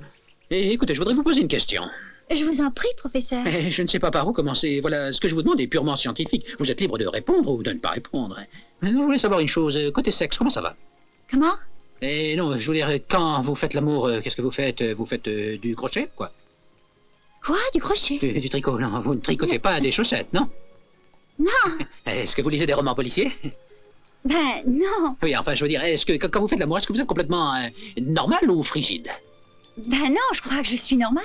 Et écoutez, je voudrais vous poser une question. Je vous en prie, professeur. Je ne sais pas par où commencer. Voilà, ce que je vous demande est purement scientifique. Vous êtes libre de répondre ou de ne pas répondre. Maintenant, je voulais savoir une chose. Côté sexe, comment ça va? Comment? Et non, je voulais dire, quand vous faites l'amour, qu'est-ce que vous faites? Vous faites du crochet, quoi? Quoi? Du crochet? Du tricot, non. Vous ne tricotez pas des chaussettes, non? Non. Est-ce que vous lisez des romans policiers? Ben, non. Oui, enfin, je veux dire, est-ce que quand vous faites l'amour, est-ce que vous êtes complètement normal ou frigide? Ben non, je crois que je suis normale.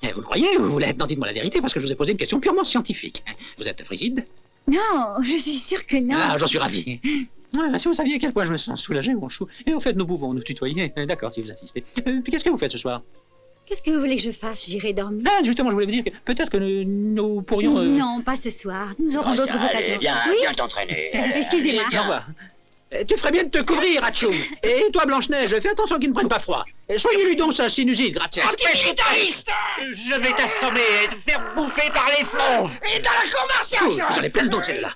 Vous le croyez ou vous l'êtes? Non, dites-moi la vérité, parce que je vous ai posé une question purement scientifique. Vous êtes frigide? Non, je suis sûre que non. Ah, j'en suis ravi. Ouais, si vous saviez à quel point je me sens soulagé, mon chou. Et en fait, nous pouvons nous tutoyer. D'accord, si vous insistez. Puis qu'est-ce que vous faites ce soir? Qu'est-ce que vous voulez que je fasse? J'irai dormir. Ah, justement, je voulais vous dire que peut-être que nous pourrions... Non, pas ce soir. Nous aurons d'autres occasions. Viens t'entraîner. Excusez-moi. Au revoir. Tu ferais bien de te couvrir, Hatchou. Et toi, Blanche-Neige, fais attention qu'il ne prenne pas froid. Soyez-lui donc sa sinusite, Grazia. Antimilitariste! Je vais t'assommer et te faire bouffer par les flancs. Et dans la cour martiale! J'en ai plein d'autres, celle-là.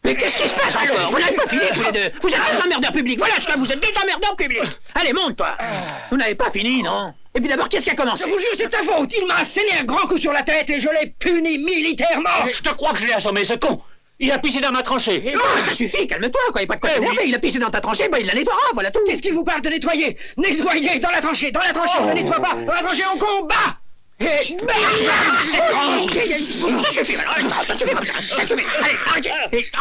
Mais qu'est-ce qui se passe encore? Vous n'avez pas fini, tous les deux. Vous êtes des emmerdeurs publics. Voilà ce que vous êtes, des emmerdeurs publics. Allez, monte, toi. Vous n'avez pas fini, non? Et puis d'abord, qu'est-ce qui a commencé? Je vous jure, c'est ta faute. Il m'a asséné un grand coup sur la tête et je l'ai puni militairement. Je te crois que je l'ai assommé, ce con. Il a pissé dans ma tranchée. Non, ça suffit, calme-toi, quoi. Il n'y a pas de quoi s'énerver. Il a pissé dans ta tranchée, bah il la nettoiera, voilà tout. Qu'est-ce qui vous parle de nettoyer? Nettoyer dans la tranchée, on ne nettoie pas. Dans la tranchée, on combat. Ça suffit, maintenant. Ça suffit. Allez, arrêtez.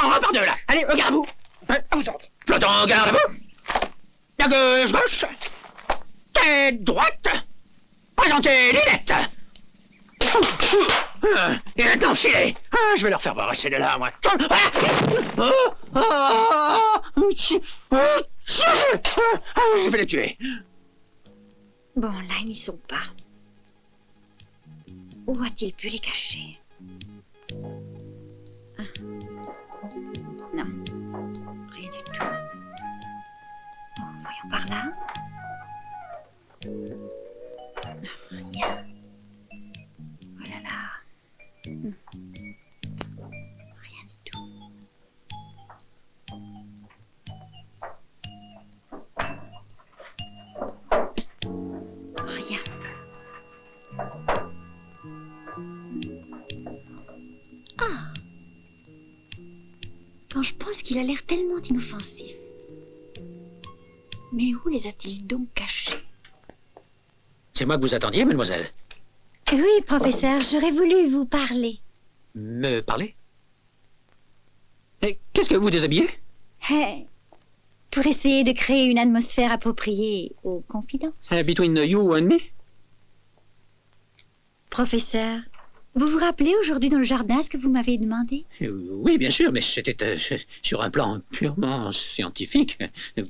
On repart de là. Allez, regarde-vous. Peloton, garde-vous. La gauche. Tête droite. Présentez les lunettes. Et maintenant, filez. Je vais leur faire voir ces deux-là, moi. Je vais les tuer. Bon, là, ils n'y sont pas. Où a-t-il pu les cacher? Ah. Non. Rien du tout. Bon, voyons par là. Rien. Oh là là. Rien du tout. Rien. Ah. Quand je pense qu'il a l'air tellement inoffensif. Mais où les a-t-il donc cachés? C'est moi que vous attendiez, mademoiselle? Oui, professeur, j'aurais voulu vous parler. Me parler? Qu'est-ce que vous déshabillez? Pour essayer de créer une atmosphère appropriée aux confidences. Between you and me? Professeur, vous vous rappelez aujourd'hui dans le jardin ce que vous m'avez demandé? Oui, bien sûr, mais c'était sur un plan purement scientifique,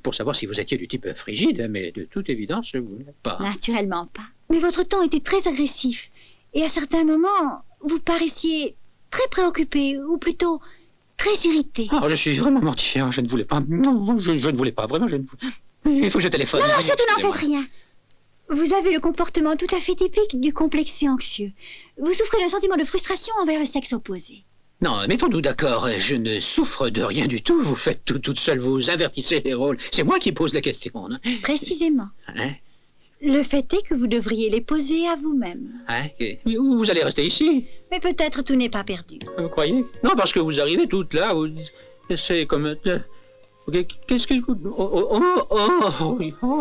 pour savoir si vous étiez du type frigide, mais de toute évidence, vous n'êtes pas. Naturellement pas. Mais votre ton était très agressif, et à certains moments, vous paraissiez très préoccupé, ou plutôt très irrité. Oh, je suis vraiment mortifié, je ne voulais pas. Non, je ne voulais pas, vraiment, je ne voulais. Il faut que je téléphone. Non, surtout n'en faites rien. Vous avez le comportement tout à fait typique du complexé anxieux. Vous souffrez d'un sentiment de frustration envers le sexe opposé. Non, mettons-nous d'accord, je ne souffre de rien du tout. Vous faites tout toute seule, vous invertissez les rôles. C'est moi qui pose la question. Hein? Précisément. Hein? Le fait est que vous devriez les poser à vous-même. Hein? Vous allez rester ici? Mais peut-être tout n'est pas perdu. Vous croyez? Non, parce que vous arrivez toutes là, c'est comme... Qu'est-ce que... Oh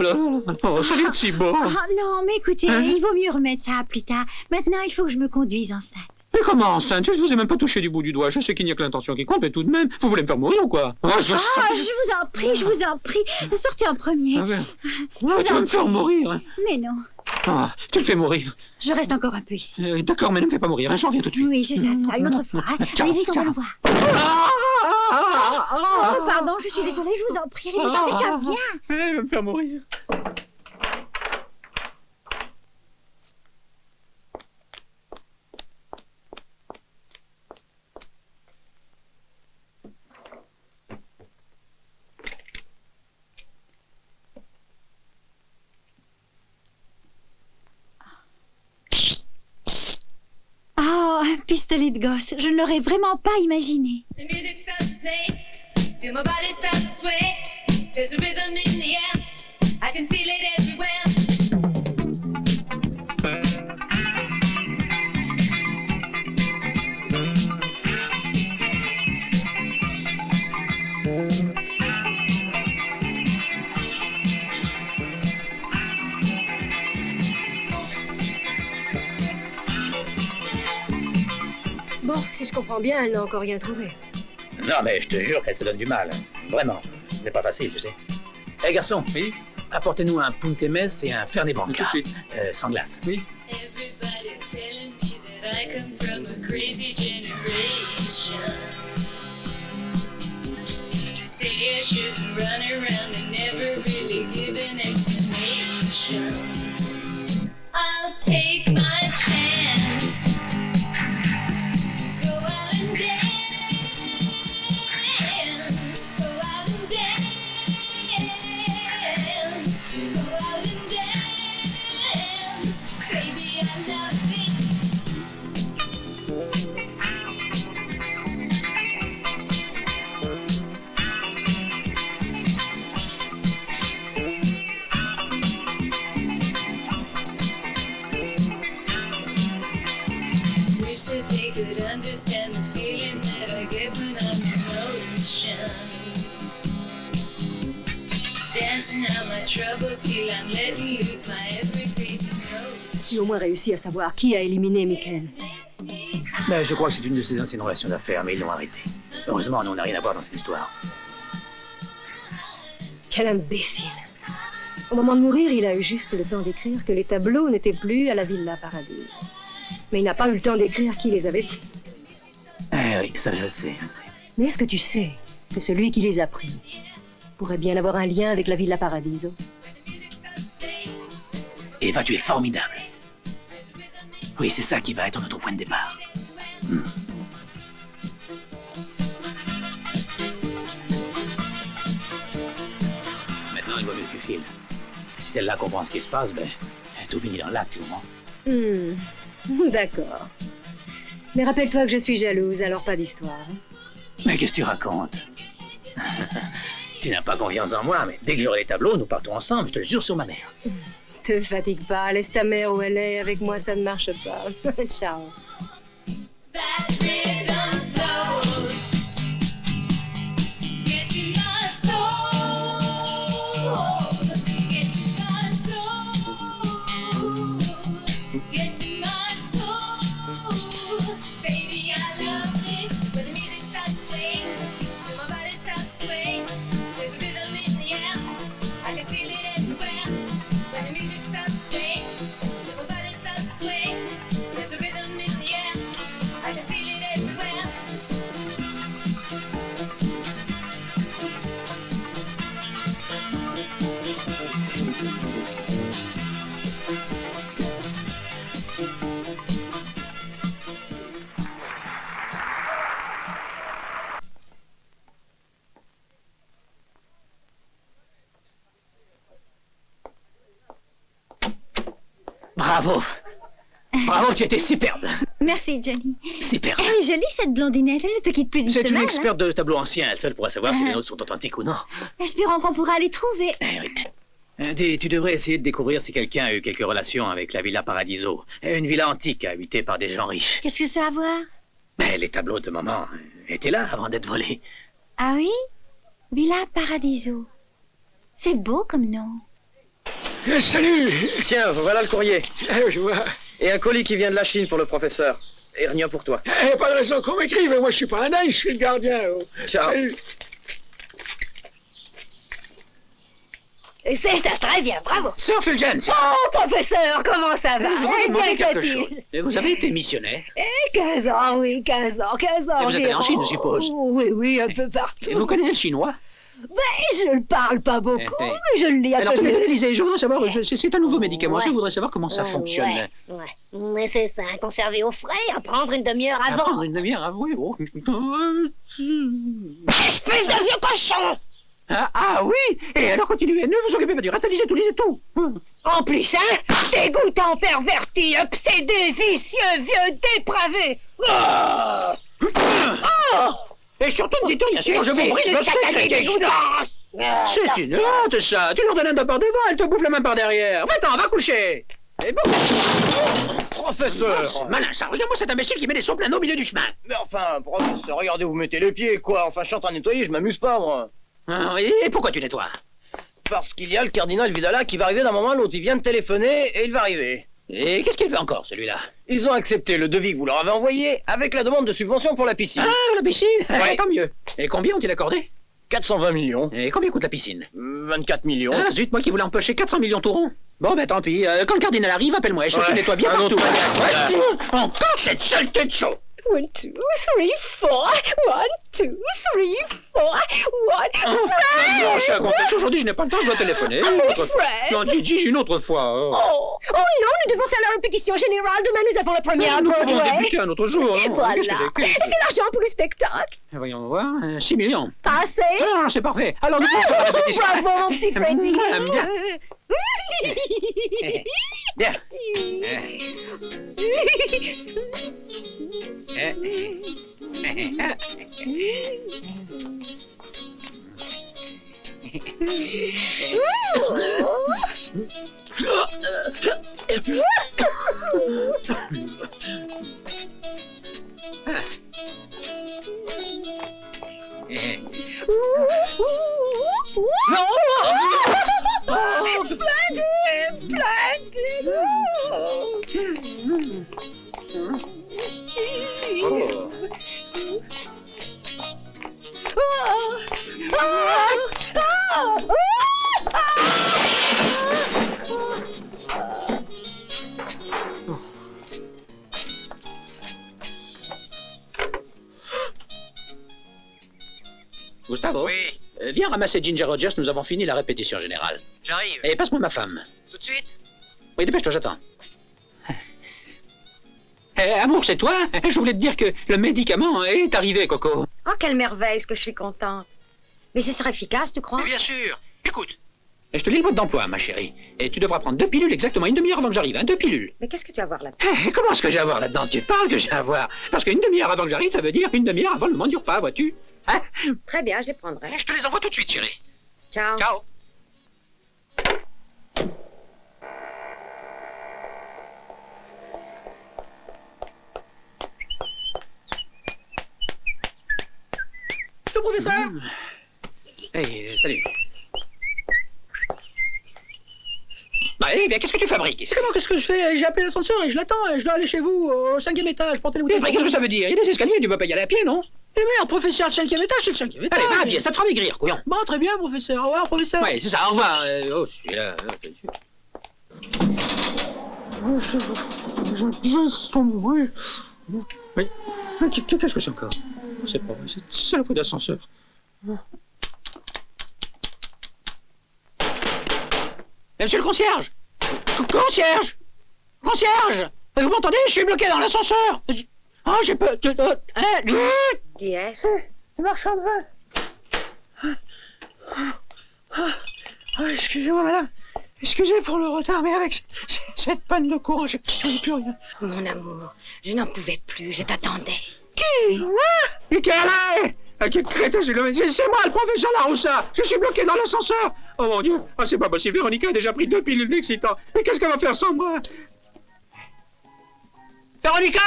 là là, ça vient de si beau. Ah non, mais écoutez, il vaut mieux remettre ça plus tard. Maintenant, il faut que je me conduise enceinte. Mais comment enceinte? Je vous ai même pas touché du bout du doigt. Je sais qu'il n'y a que l'intention qui compte, mais tout de même, vous voulez me faire mourir ou quoi? Je vous en prie, sortez en premier. Tu vas me faire mourir. Mais non. Ah, tu me fais mourir. Je reste encore un peu ici. D'accord, mais ne me fais pas mourir, hein, j'en reviens tout de suite. Oui, c'est ça, une autre fois. Ciao, allez vite, on va le voir. Oh, pardon, je suis désolée, je vous en prie. Allez, Charles, viens. Elle va me faire mourir. Oh, Un pistolet de gauche, je ne l'aurais vraiment pas imaginé. The music starts to play, till my body starts to sway. There's a rhythm in the air, I can feel it everywhere. Bon, si je comprends bien, elle n'a encore rien trouvé. Non, mais je te jure qu'elle se donne du mal. Vraiment. Ce n'est pas facile, tu sais. Hé, garçon. Oui. Apportez-nous un Punte Mess et un Fernet Branca. Tout de suite. Sans glace. Oui. Everybody's telling me that I come from a crazy generation. Say I shouldn't run around and never really give an explanation. I'll take my chance. Go out and dance. Go out and dance. Go out and dance. Baby, I love it. Wish that they could understand the feeling that I get when I'm in motion. Dancing out my troubles, feel I'm letting loose my every crazy notion. J'ai au moins réussi à savoir qui a éliminé Michael. Ben, je crois que c'est une de ces insinuations d'affaires, mais ils l'ont arrêté. Heureusement, nous, on n'a rien à voir dans cette histoire. Quel imbécile. Au moment de mourir, il a eu juste le temps d'écrire que les tableaux n'étaient plus à la Villa Paradis. Mais il n'a pas eu le temps d'écrire qui les avait pris. Eh oui, ça je sais, je sais. Mais est-ce que tu sais que celui qui les a pris pourrait bien avoir un lien avec la Villa Paradiso? Eva, tu es formidable. Oui, c'est ça qui va être notre point de départ. Maintenant, il vaut mieux que tu files. Si celle-là comprend ce qui se passe, ben, tout finit dans l'acte, au moins. D'accord. Mais rappelle-toi que je suis jalouse, alors pas d'histoire. Mais qu'est-ce que tu racontes? Tu n'as pas confiance en moi, mais dès que j'aurai les tableaux, nous partons ensemble, je te le jure sur ma mère. Te fatigue pas, laisse ta mère où elle est, avec moi ça ne marche pas. Ciao. That rhythm flows, gets in my soul, gets in my soul, gets in my soul. Baby, I love it when the music starts playing, when my body starts swaying. There's a rhythm in the air, I can feel it everywhere. When the music starts playing, when my body starts swaying. There's a rhythm in the air, I can feel it everywhere. Bravo! Bravo, tu étais superbe! Merci, Johnny. Superbe! Elle est jolie, cette blondinette. Elle ne te quitte plus d'une C'est semaine. une experte de tableau ancien, elle seule pourra savoir si les nôtres sont authentiques ou non. Espérons qu'on pourra les trouver. Eh oui. Dis, tu devrais essayer de découvrir si quelqu'un a eu quelques relations avec la Villa Paradiso. Une villa antique habitée par des gens riches. Qu'est-ce que ça a à voir? Mais les tableaux de maman étaient là avant d'être volés. Ah oui? Villa Paradiso. C'est beau comme nom. Salut! Tiens, voilà le courrier. Je vois. Et un colis qui vient de la Chine pour le professeur. Et rien pour toi. Pas de raison qu'on m'écrive, moi je suis pas un nain, je suis le gardien. Ciao. Salut. Et c'est ça, très bien, bravo. Sir Fulgence. Oh, professeur, comment ça va? Je voudrais demander quelque Qu'est-ce chose. qu'il- Et vous avez été missionnaire. 15 ans, oui, 15 ans. Et vous êtes allé en Chine, je suppose. Oui, un peu partout. Et vous connaissez le chinois? Ben, je le parle pas beaucoup, Eh. mais je le lis un Alors, peu mieux. Lisez, je voudrais savoir, c'est un nouveau médicament, Ouais. je voudrais savoir comment ça fonctionne. Ouais. Mais c'est ça, conservé au frais, à prendre une demi-heure À avant. prendre une demi-heure avant, oui. Oh. Espèce de vieux cochon! Ah oui. Et alors continuez, ne vous occupez pas du reste, lisez tout. En plus, hein? Dégoûtant, perverti, obsédé, vicieux, vieux, dépravé! Et surtout, ne dites rien, sinon je vous brise votre secrétaire. C'est une honte, ça. Tu leur donnes un doigt par devant, elle te bouffe la main par derrière. Va-t'en, va coucher. Et bon. Professeur! Malin, ça. Regarde-moi cet imbécile qui met des sons pleins au milieu du chemin. Mais enfin, professeur, regardez où vous mettez les pieds, quoi. Enfin, je suis en train de nettoyer, je m'amuse pas, moi. Ah, et pourquoi tu nettoies? Parce qu'il y a le cardinal Vidala qui va arriver d'un moment à l'autre. Il vient de téléphoner et il va arriver. Et qu'est-ce qu'il veut encore, celui-là? Ils ont accepté le devis que vous leur avez envoyé avec la demande de subvention pour la piscine. Ah, la piscine? Ouais. Tant mieux. Et combien ont-ils accordé? 420 millions. Et combien coûte la piscine? 24 millions. Ah, zut, moi qui voulais empocher 400 millions tout rond. Bon, ben tant pis. Quand le cardinal arrive, appelle-moi et je te nettoie bien partout. Encore cette saleté de chaud. 1, 2, 3, 4. 1, 2, 3, 4. 1. Non, je suis à contexte. Aujourd'hui, je n'ai pas le temps, je dois téléphoner. Fred. Non, Gigi, une autre fois. Oh non, nous devons faire la répétition générale. Demain, nous avons la première à Nous pouvons Broadway. débuter un autre jour. Et non? voilà. Qu'est-ce que Et c'est l'argent pour le spectacle. Voyons voir. 6 millions. Pas assez? Ah, c'est parfait. Alors, nous pouvons faire la répétition. Bravo, mon petit Freddy. Bien. Bien. Splendid, splendid. Gustavo? Oui. Viens ramasser Ginger Rogers, nous avons fini la répétition générale. J'arrive. Et passe-moi ma femme. Tout de suite? Oui, dépêche-toi, j'attends. Amour, c'est toi? Je voulais te dire que le médicament est arrivé, Coco. Oh, quelle merveille, ce que je suis contente. Mais ce sera efficace, tu crois? Mais bien sûr. Écoute. Et je te lis le mode d'emploi, ma chérie. Et tu devras prendre 2 pilules exactement une demi-heure avant que j'arrive, hein, 2 pilules. Mais qu'est-ce que tu vas voir là-dedans? Comment est-ce que j'ai à voir là-dedans? Tu parles que j'ai à voir. Parce qu'une demi-heure avant que j'arrive, ça veut dire une demi-heure avant le moment du repas, vois-tu? Hein? Très bien, je les prendrai. Je te les envoie tout de suite, chérie. Ciao. Ciao. Le professeur. Hey, salut. Bah, eh bien, qu'est-ce que tu fabriques ici? Comment, qu'est-ce que je fais? J'ai appelé l'ascenseur et je l'attends. Et je dois aller chez vous, au 5e étage, porter les Mais bouteilles. qu'est-ce que ça veut dire? Il y a des escaliers, tu peux pas y aller à pied, non? Eh merde, professeur, le 5e étage, c'est le 5e étage. Allez, va à pied, ça te fera maigrir, couillon. Bon, très bien, professeur. Au revoir, professeur. Ouais, c'est ça, au revoir. Oh, celui-là, bien sûr. Je laisse tomber. Oui. Qu'est-ce que c'est encore? C'est pas vrai, c'est le coup d'ascenseur. Monsieur le concierge! Concierge! Concierge! Vous m'entendez? Je suis bloqué dans l'ascenseur! Oh, j'ai peur... Qui est-ce? C'est Marchand de vin. Excusez-moi, madame. Excusez pour le retard, mais avec cette panne de courant, je ne plus rien. Mon amour, je n'en pouvais plus, je t'attendais. Qui? Moi? Et quel est? Quel crétin, c'est moi, le professeur Laroussa! Je suis bloqué dans l'ascenseur! Oh mon Dieu! Ah, c'est pas possible, Véronica a déjà pris 2 pilules d'excitant. Mais qu'est-ce qu'elle va faire sans moi? Véronica!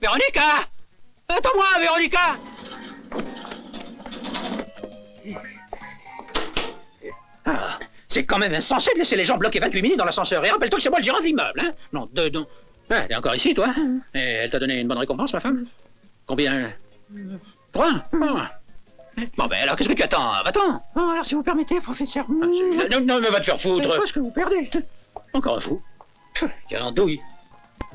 Véronica! Attends-moi, Véronica! Ah, c'est quand même insensé de laisser les gens bloquer 28 minutes dans l'ascenseur. Et rappelle-toi que c'est moi le gérant de l'immeuble, hein? Non, non. Ah, t'es encore ici, toi? Et elle t'a donné une bonne récompense, ma femme? Combien? 3? Bon, ben alors, qu'est-ce que tu attends? Va-t'en! Bon, alors, si vous permettez, professeur. Non, mais va te faire foutre! Qu'est-ce que vous perdez? Encore un fou. Quelle andouille!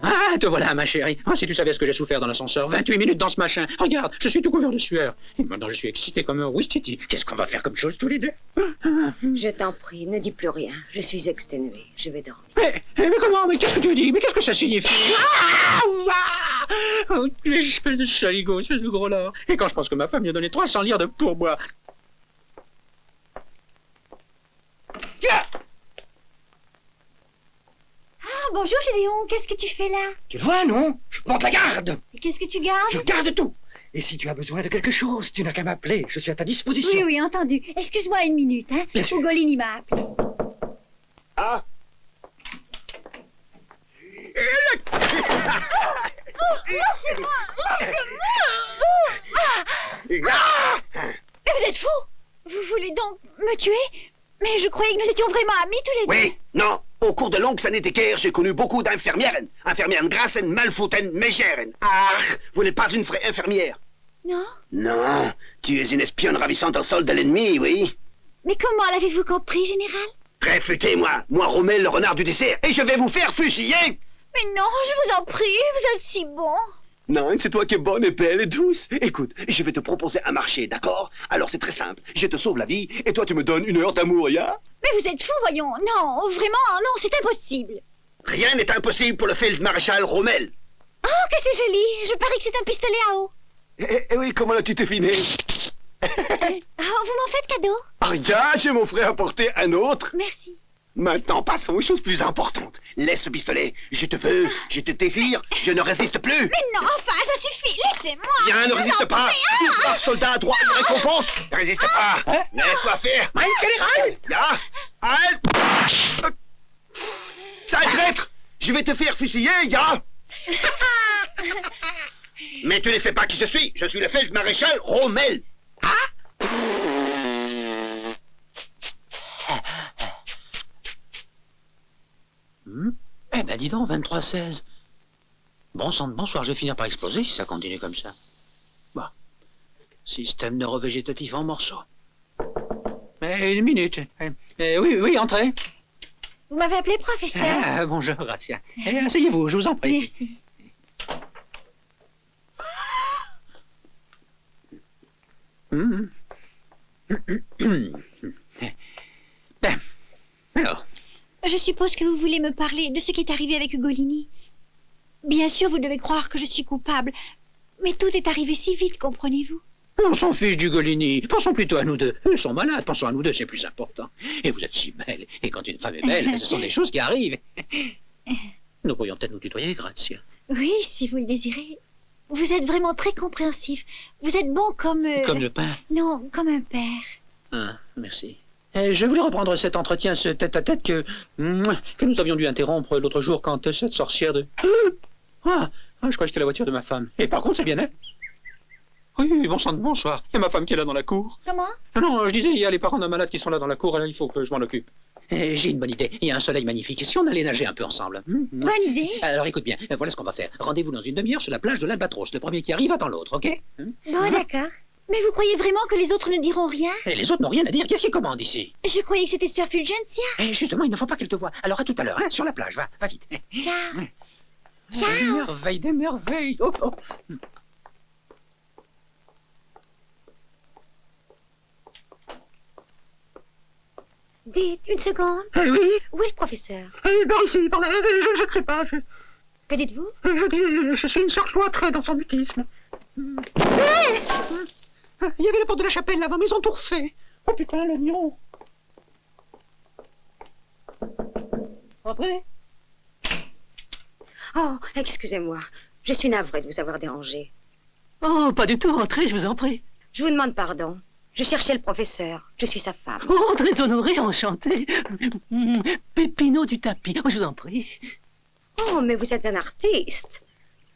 Ah, te voilà, ma chérie. Ah, si tu savais ce que j'ai souffert dans l'ascenseur. 28 minutes dans ce machin. Regarde, je suis tout couvert de sueur. Et maintenant, je suis excité comme un ouistiti. Qu'est-ce qu'on va faire comme chose tous les deux? Je t'en prie, ne dis plus rien. Je suis exténuée. Je vais dormir. Mais comment? Mais qu'est-ce que tu dis? Mais qu'est-ce que ça signifie? Oh, espèce de chaligot, ce gros-là. Et quand je pense que ma femme lui a donné 300 livres de pourboire. Tiens! Ah, Bonjour, Gédéon. Qu'est-ce que tu fais là? Tu le vois, non? Je monte la garde. Et qu'est-ce que tu gardes? Je garde tout. Et si tu as besoin de quelque chose, tu n'as qu'à m'appeler. Je suis à ta disposition. Oui, oui, entendu. Excuse-moi une minute, hein. Bien sûr. Ugolini m'a appelé. Ah. Mais vous êtes fou! Vous voulez donc me tuer? Mais je croyais que nous étions vraiment amis tous les deux. Oui, non. Au cours de longues années d'équerre, j'ai connu beaucoup d'infirmières. Infirmières grassen, malfouten, mégères. Ah, vous n'êtes pas une vraie infirmière. Non? Non, tu es une espionne ravissante au sol de l'ennemi, oui. Mais comment l'avez-vous compris, général? Réfutez-moi, moi Rommel, le renard du dessert, et je vais vous faire fusiller. Mais non, je vous en prie, vous êtes si bon. Non, c'est toi qui es bonne et belle et douce. Écoute, je vais te proposer un marché, d'accord? Alors c'est très simple, je te sauve la vie, et toi tu me donnes 1 heure d'amour, ya? Mais vous êtes fou, voyons. Non, vraiment, non, c'est impossible. Rien n'est impossible pour le feldmaréchal Rommel. Oh, que c'est joli. Je parie que c'est un pistolet à eau. Eh oui, comment l'as-tu deviné? Oh, vous m'en faites cadeau? Rien, j'ai mon frère apporté un autre. Merci. Maintenant, passons aux choses plus importantes. Laisse ce pistolet. Je te veux, je te désire, je ne résiste plus. Mais non, enfin, ça suffit. Laissez-moi. Viens, ne Je vous résiste en pas. prie. Par soldat a droit à une récompense. Ne résiste pas. Laisse-moi faire. Mein Général! Là, halt. Ça traître. Je vais te faire fusiller, ya. Mais tu ne sais pas qui je suis. Je suis le feldmaréchal Rommel. Eh ben dis donc, 23-16. Bon sang de bonsoir, je vais finir par exploser si ça continue comme ça. Bon. Système neurovégétatif en morceaux. Une minute. Oui, entrez. Vous m'avez appelé professeur. Ah, bonjour, Grazia. Asseyez-vous, je vous en prie. Merci. Ben, alors, Je suppose que vous voulez me parler de ce qui est arrivé avec Ugolini. Bien sûr, vous devez croire que je suis coupable. Mais tout est arrivé si vite, comprenez-vous? on s'en fiche d'Ugolini. Pensons plutôt à nous deux. Eux sont malades, pensons à nous deux, c'est plus important. Et vous êtes si belle. Et quand une femme est belle, ce sont des choses qui arrivent. Nous pourrions peut-être nous tutoyer, Grazia. Oui, si vous le désirez. Vous êtes vraiment très compréhensif. Vous êtes bon comme... Comme le pain. Non, comme un père. Ah, merci. Je voulais reprendre cet entretien, ce tête-à-tête que nous avions dû interrompre l'autre jour quand cette sorcière de... Ah, je crois que c'était la voiture de ma femme. Et par contre, c'est bien elle. Oui, bon sang de bonsoir. Il y a ma femme qui est là dans la cour. Comment? Non, je disais, il y a les parents d'un malade qui sont là dans la cour, alors il faut que je m'en occupe. J'ai une bonne idée. Il y a un soleil magnifique. Et si on allait nager un peu ensemble? Bonne idée. Alors écoute bien, voilà ce qu'on va faire. Rendez-vous dans une demi-heure sur la plage de l'Albatros. Le premier qui arrive attend l'autre, ok? Bon, d'accord. Mais vous croyez vraiment que les autres ne diront rien? Et les autres n'ont rien à dire. Qu'est-ce qu'ils commandent ici? Je croyais que c'était Sœur Fulgentia. Justement, il ne faut pas qu'elle te voie. Alors à tout à l'heure, hein, sur la plage. Va vite. Ciao. Des merveilles. Oh. Dites, une seconde. Oui? Où est le professeur? Par ici, par là, je ne sais pas. Que dites-vous? Je suis une sorte cloîtrée dans son mutisme. Il y avait la porte de la chapelle là-bas, mais ils ont tout refait. Oh putain, l'oignon. Entrez. Oh, excusez-moi. Je suis navrée de vous avoir dérangé. Oh, pas du tout, entrez, je vous en prie. Je vous demande pardon. Je cherchais le professeur. Je suis sa femme. Oh, très honoré, enchanté. Pépino du tapis, oh, je vous en prie. Oh, mais vous êtes un artiste.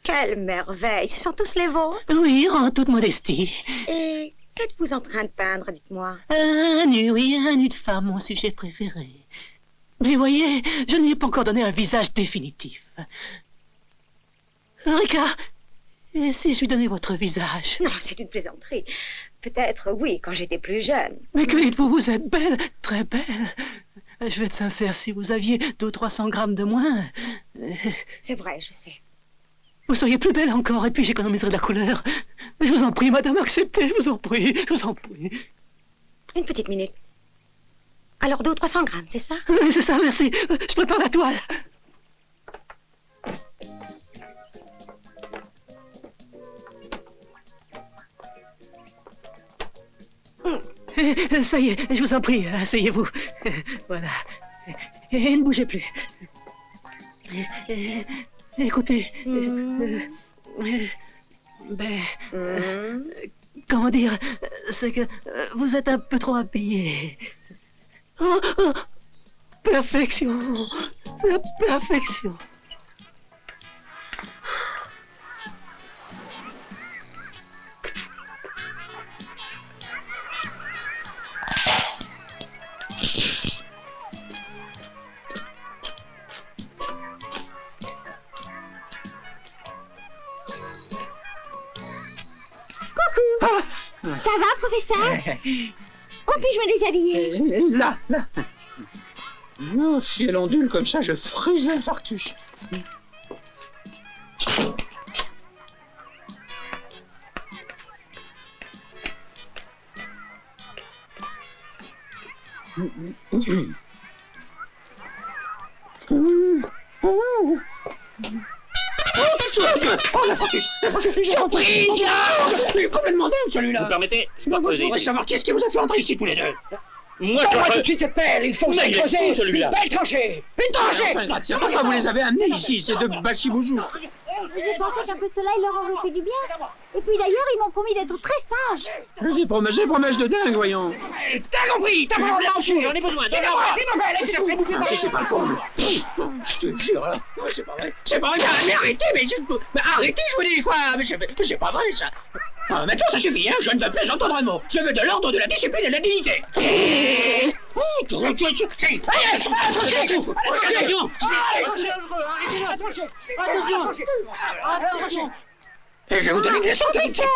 Quelle merveille. Ce sont tous les vôtres? Oui, en toute modestie. Et qu'êtes-vous en train de peindre, dites-moi? Un nu, oui, un nu de femme, mon sujet préféré. Mais voyez, je ne lui ai pas encore donné un visage définitif. Rika, et si je lui donnais votre visage? Non, c'est une plaisanterie. Peut-être, oui, quand j'étais plus jeune. Mais que dites-vous, vous êtes belle, très belle. Je vais être sincère, si vous aviez 200 ou 300 grammes de moins... C'est vrai, je sais. Vous seriez plus belle encore, et puis j'économiserai de la couleur. Je vous en prie, madame, acceptez, je vous en prie, je vous en prie. Une petite minute. Alors 200 ou 300 grammes, c'est ça? Oui, c'est ça, merci. Je prépare la toile. Ça y est, je vous en prie, asseyez-vous. Voilà. Et ne bougez plus. Écoutez, comment dire, c'est que vous êtes un peu trop habillé. Oh, oh, perfection, c'est la perfection. Ça va, professeur? Oh, puis-je me déshabiller? Là. Non, si elle ondule comme ça, je frise l'infarctus. Oh, l'infarctus! Surprise, là! Il est complètement dingue, celui-là! Vous permettez? Je voudrais savoir qu'est-ce qui vous a fait entrer ici, tous les deux? Moi, tout de suite cette pelle, il faut Mais il est creuser, fou, celui-là. une pelle tranchée, une tranchée. Tiens, pourquoi vous les avez amenés ici, ces deux bachibouzous? J'ai pensé qu'un peu de soleil leur aurait fait du bien. Et puis d'ailleurs, ils m'ont promis d'être très sages. Des promesses de dingue, voyons. T'as compris, t'as pas j'en ai besoin. C'est ma pelle, c'est après bouffer par les... C'est pas le comble. Je te jure, là. Non, c'est pas vrai. C'est pas vrai, mais arrêtez, mais arrêtez, je vous dis quoi. Mais c'est pas vrai, ça. Ah, maintenant, ça suffit, hein. Je ne veux plus entendre un mot. Je veux de l'ordre, de la discipline et de la dignité. Attention. Et je vais vous donner une leçon. Professeur,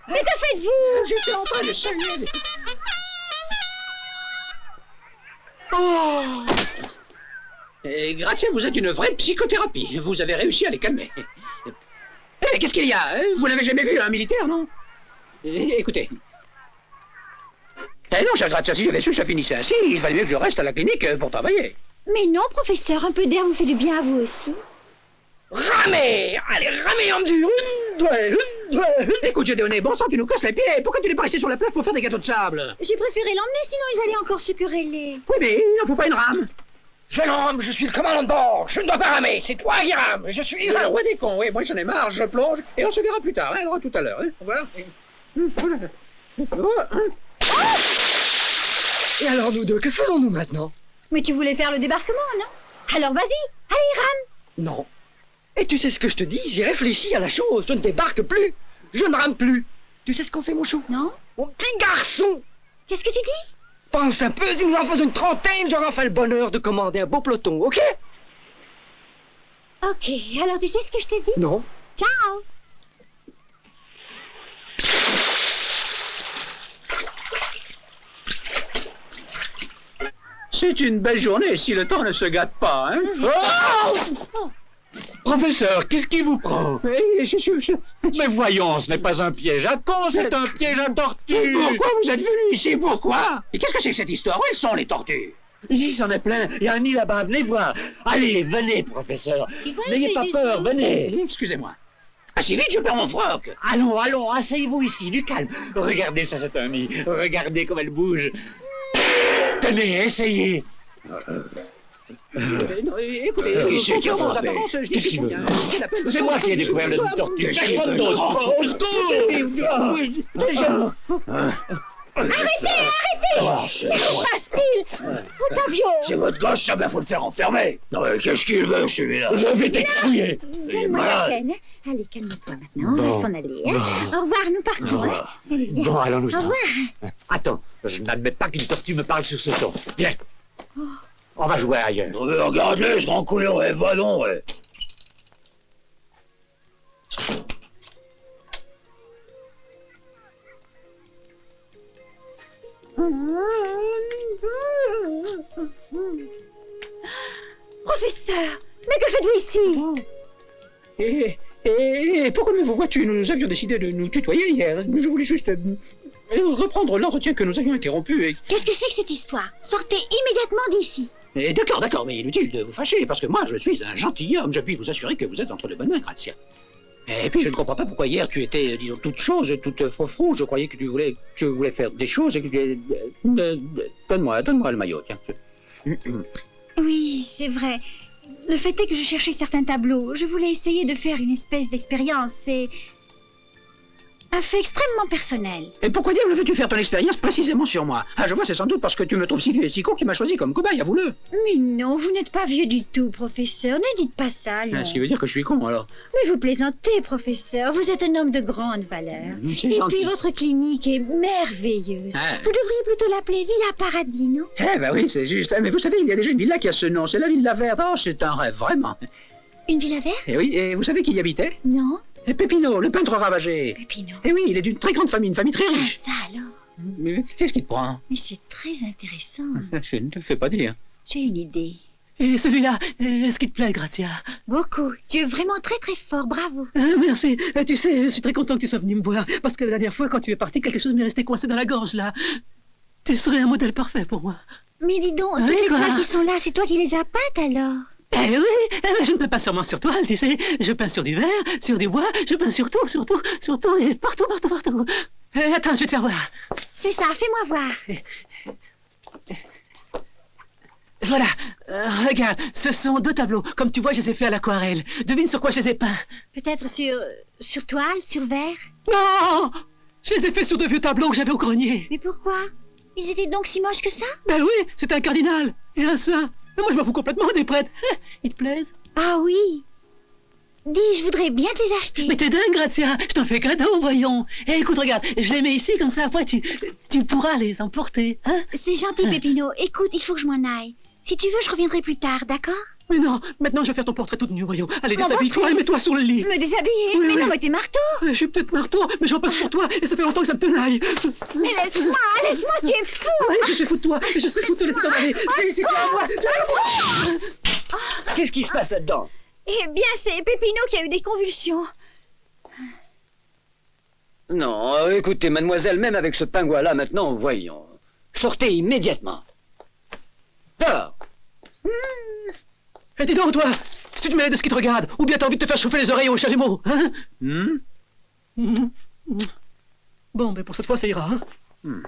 mais que faites-vous? J'étais en train de saigner. Oh. Et Grazia, vous êtes une vraie psychothérapie. Vous avez réussi à les calmer. Eh, qu'est-ce qu'il y a? Vous n'avez jamais vu un militaire, non? Écoutez. Eh non, cher Grazia, si j'avais su que ça finissait ainsi, il valait mieux que je reste à la clinique pour travailler. Mais non, professeur, un peu d'air vous fait du bien à vous aussi. Ramez! Allez, ramez en dur! Écoute, Gédéoné, bon sang, tu nous casses les pieds. Pourquoi tu n'es pas resté sur la plage pour faire des gâteaux de sable? J'ai préféré l'emmener, sinon ils allaient encore se quereller. Oui, mais il n'en faut pas une rame. Je rame, je suis le commandant de bord. Je ne dois pas ramer, c'est toi qui rames. Je suis Le roi des cons, oui, moi j'en ai marre, je plonge, et on se verra plus tard, hein, alors à tout à l'heure, hein, au revoir. Et alors nous deux, que faisons-nous maintenant? Mais tu voulais faire le débarquement, non? Alors vas-y, allez, rame. Non. Et tu sais ce que je te dis? J'ai réfléchi à la chose. Je ne débarque plus. Je ne rame plus. Tu sais ce qu'on fait, mon chou? Non? Mon petit garçon! Qu'est-ce que tu dis? Pense un peu, si nous en faisons une trentaine, j'aurai enfin le bonheur de commander un beau peloton, ok? Ok, alors tu sais ce que je t'ai dit? Non. Ciao. C'est une belle journée si le temps ne se gâte pas, hein? Oh Professeur, qu'est-ce qui vous prend? Mais voyons, ce n'est pas un piège à con, c'est un piège à tortue. Pourquoi vous êtes venu ici? Pourquoi? Et qu'est-ce que c'est que cette histoire? Où sont les tortues? Ici, c'en est plein. Il y a un nid là-bas, venez voir. Allez, venez, professeur. N'ayez pas peur, venez. Excusez-moi. Ah, si vite, je perds mon froc. Allons, asseyez-vous ici, du calme. Regardez, ça, c'est un nid. Regardez comme elle bouge. Tenez, essayez. Non, écoutez, Qu'est-ce qu'il vos veut? apparences, je Qu'est-ce qu'il veut? c'est la peine de- C'est moi qui ai découvert le tortue. Personne d'autre. Au secours. Arrêtez! Mais que passe-t-il? Ottavio! C'est votre gosse, ça, ben faut le faire enfermer. Non, mais qu'est-ce qu'il veut, celui-là? Je vais t'écrouiller. Calme-moi la peine. Allez, calme-toi maintenant, laisse en aller. Hein. Au revoir, nous partons. Hein. Allez, viens. Bon, Au allons-nous-en. revoir. Attends, je n'admets pas qu'une tortue me parle sur ce ton. Viens. On va jouer ailleurs. Regarde-le, je rends couillon, va donc, ouais. Professeur, mais que faites-vous ici? Et pourquoi me vois-tu? Nous avions décidé de nous tutoyer hier. Je voulais juste reprendre l'entretien que nous avions interrompu. Et... Qu'est-ce que c'est que cette histoire? Sortez immédiatement d'ici. D'accord, mais inutile de vous fâcher, parce que moi, je suis un gentilhomme. Je puis vous assurer que vous êtes entre de bonnes mains, Grazia. Et puis, je ne comprends pas pourquoi hier tu étais, disons, toute chose, toute froufrou. Je croyais que tu voulais faire des choses et que donne-moi le maillot, tiens. Oui, c'est vrai. Le fait est que je cherchais certains tableaux. Je voulais essayer de faire une espèce d'expérience. C'est un fait extrêmement personnel. Et pourquoi diable veux-tu faire ton expérience précisément sur moi? Ah, je vois, c'est sans doute parce que tu me trouves si vieux et si court qu'il m'a choisi comme cobaye, avoue-le. Mais non, vous n'êtes pas vieux du tout, professeur. Ne dites pas ça, non. Ce qui veut dire que je suis con, alors. Mais vous plaisantez, professeur. Vous êtes un homme de grande valeur. C'est Et gentil. puis votre clinique est merveilleuse. Ah. Vous devriez plutôt l'appeler Villa Paradis, non? Eh ben oui, c'est juste. Mais vous savez, il y a déjà une villa qui a ce nom. C'est la Villa Verte. Oh, c'est un rêve, vraiment. Une villa verte? Et oui, et vous savez qui y habitait? Non. Et Pépino, le peintre ravagé. Pépino. Eh oui, il est d'une très grande famille, une famille très riche. Ça alors? Mais qu'est-ce qui te prend? Mais c'est très intéressant. Je ne te le fais pas dire. J'ai une idée. Et celui-là, est-ce qu'il te plaît, Grazia? Beaucoup. Tu es vraiment très très fort, bravo. Merci. Tu sais, je suis très content que tu sois venu me voir, parce que la dernière fois, quand tu es parti, quelque chose m'est resté coincé dans la gorge, là. Tu serais un modèle parfait pour moi. Mais dis donc, Oui, toutes les quoi? toiles qui sont là, c'est toi qui les as peintes alors? Eh oui, mais je ne peins pas seulement sur toile, tu sais. Je peins sur du verre, sur du bois, je peins sur tout, et partout. Attends, je vais te faire voir. C'est ça, fais-moi voir. Voilà, regarde, ce sont 2 tableaux. Comme tu vois, je les ai faits à l'aquarelle. Devine sur quoi je les ai peints. Peut-être sur toile, sur verre? Non! Je les ai faits sur 2 vieux tableaux que j'avais au grenier. Mais pourquoi? Ils étaient donc si moches que ça? Ben oui, c'était un cardinal et un saint. Mais moi, je m'en fous complètement des prêtres. Ils te plaisent? Ah oui. Dis, je voudrais bien te les acheter. Mais t'es dingue, Grazia. Je t'en fais cadeau, voyons. Et écoute, regarde, je les mets ici, comme ça, après, tu pourras les emporter, hein? C'est gentil, Pépino. Écoute, il faut que je m'en aille. Si tu veux, je reviendrai plus tard, d'accord? Mais non, maintenant, je vais faire ton portrait toute nue, voyons. Allez, Mon déshabille-toi et mets-toi sur le lit. Me déshabiller? Oui, mais oui. non, mais t'es marteau. Je suis peut-être marteau, mais j'en passe pour toi, et ça fait longtemps que ça me tenaille. Mais laisse-moi, tu es fou. Oui, je suis fou de toi, et je serais fou de te laisser t'en aller. Viens ici, tu vas voir, tu vas voir. Qu'est-ce qui se passe là-dedans? Eh bien, c'est Pépino qui a eu des convulsions. Non, écoutez, mademoiselle, même avec ce pingouin-là, maintenant, voyons. Sortez immédiatement. Dehors. Et dis donc, toi, si tu te mêles de ce qui te regarde, ou bien t'as envie de te faire chauffer les oreilles au chalumeau, hein? Bon, mais pour cette fois, ça ira, hein?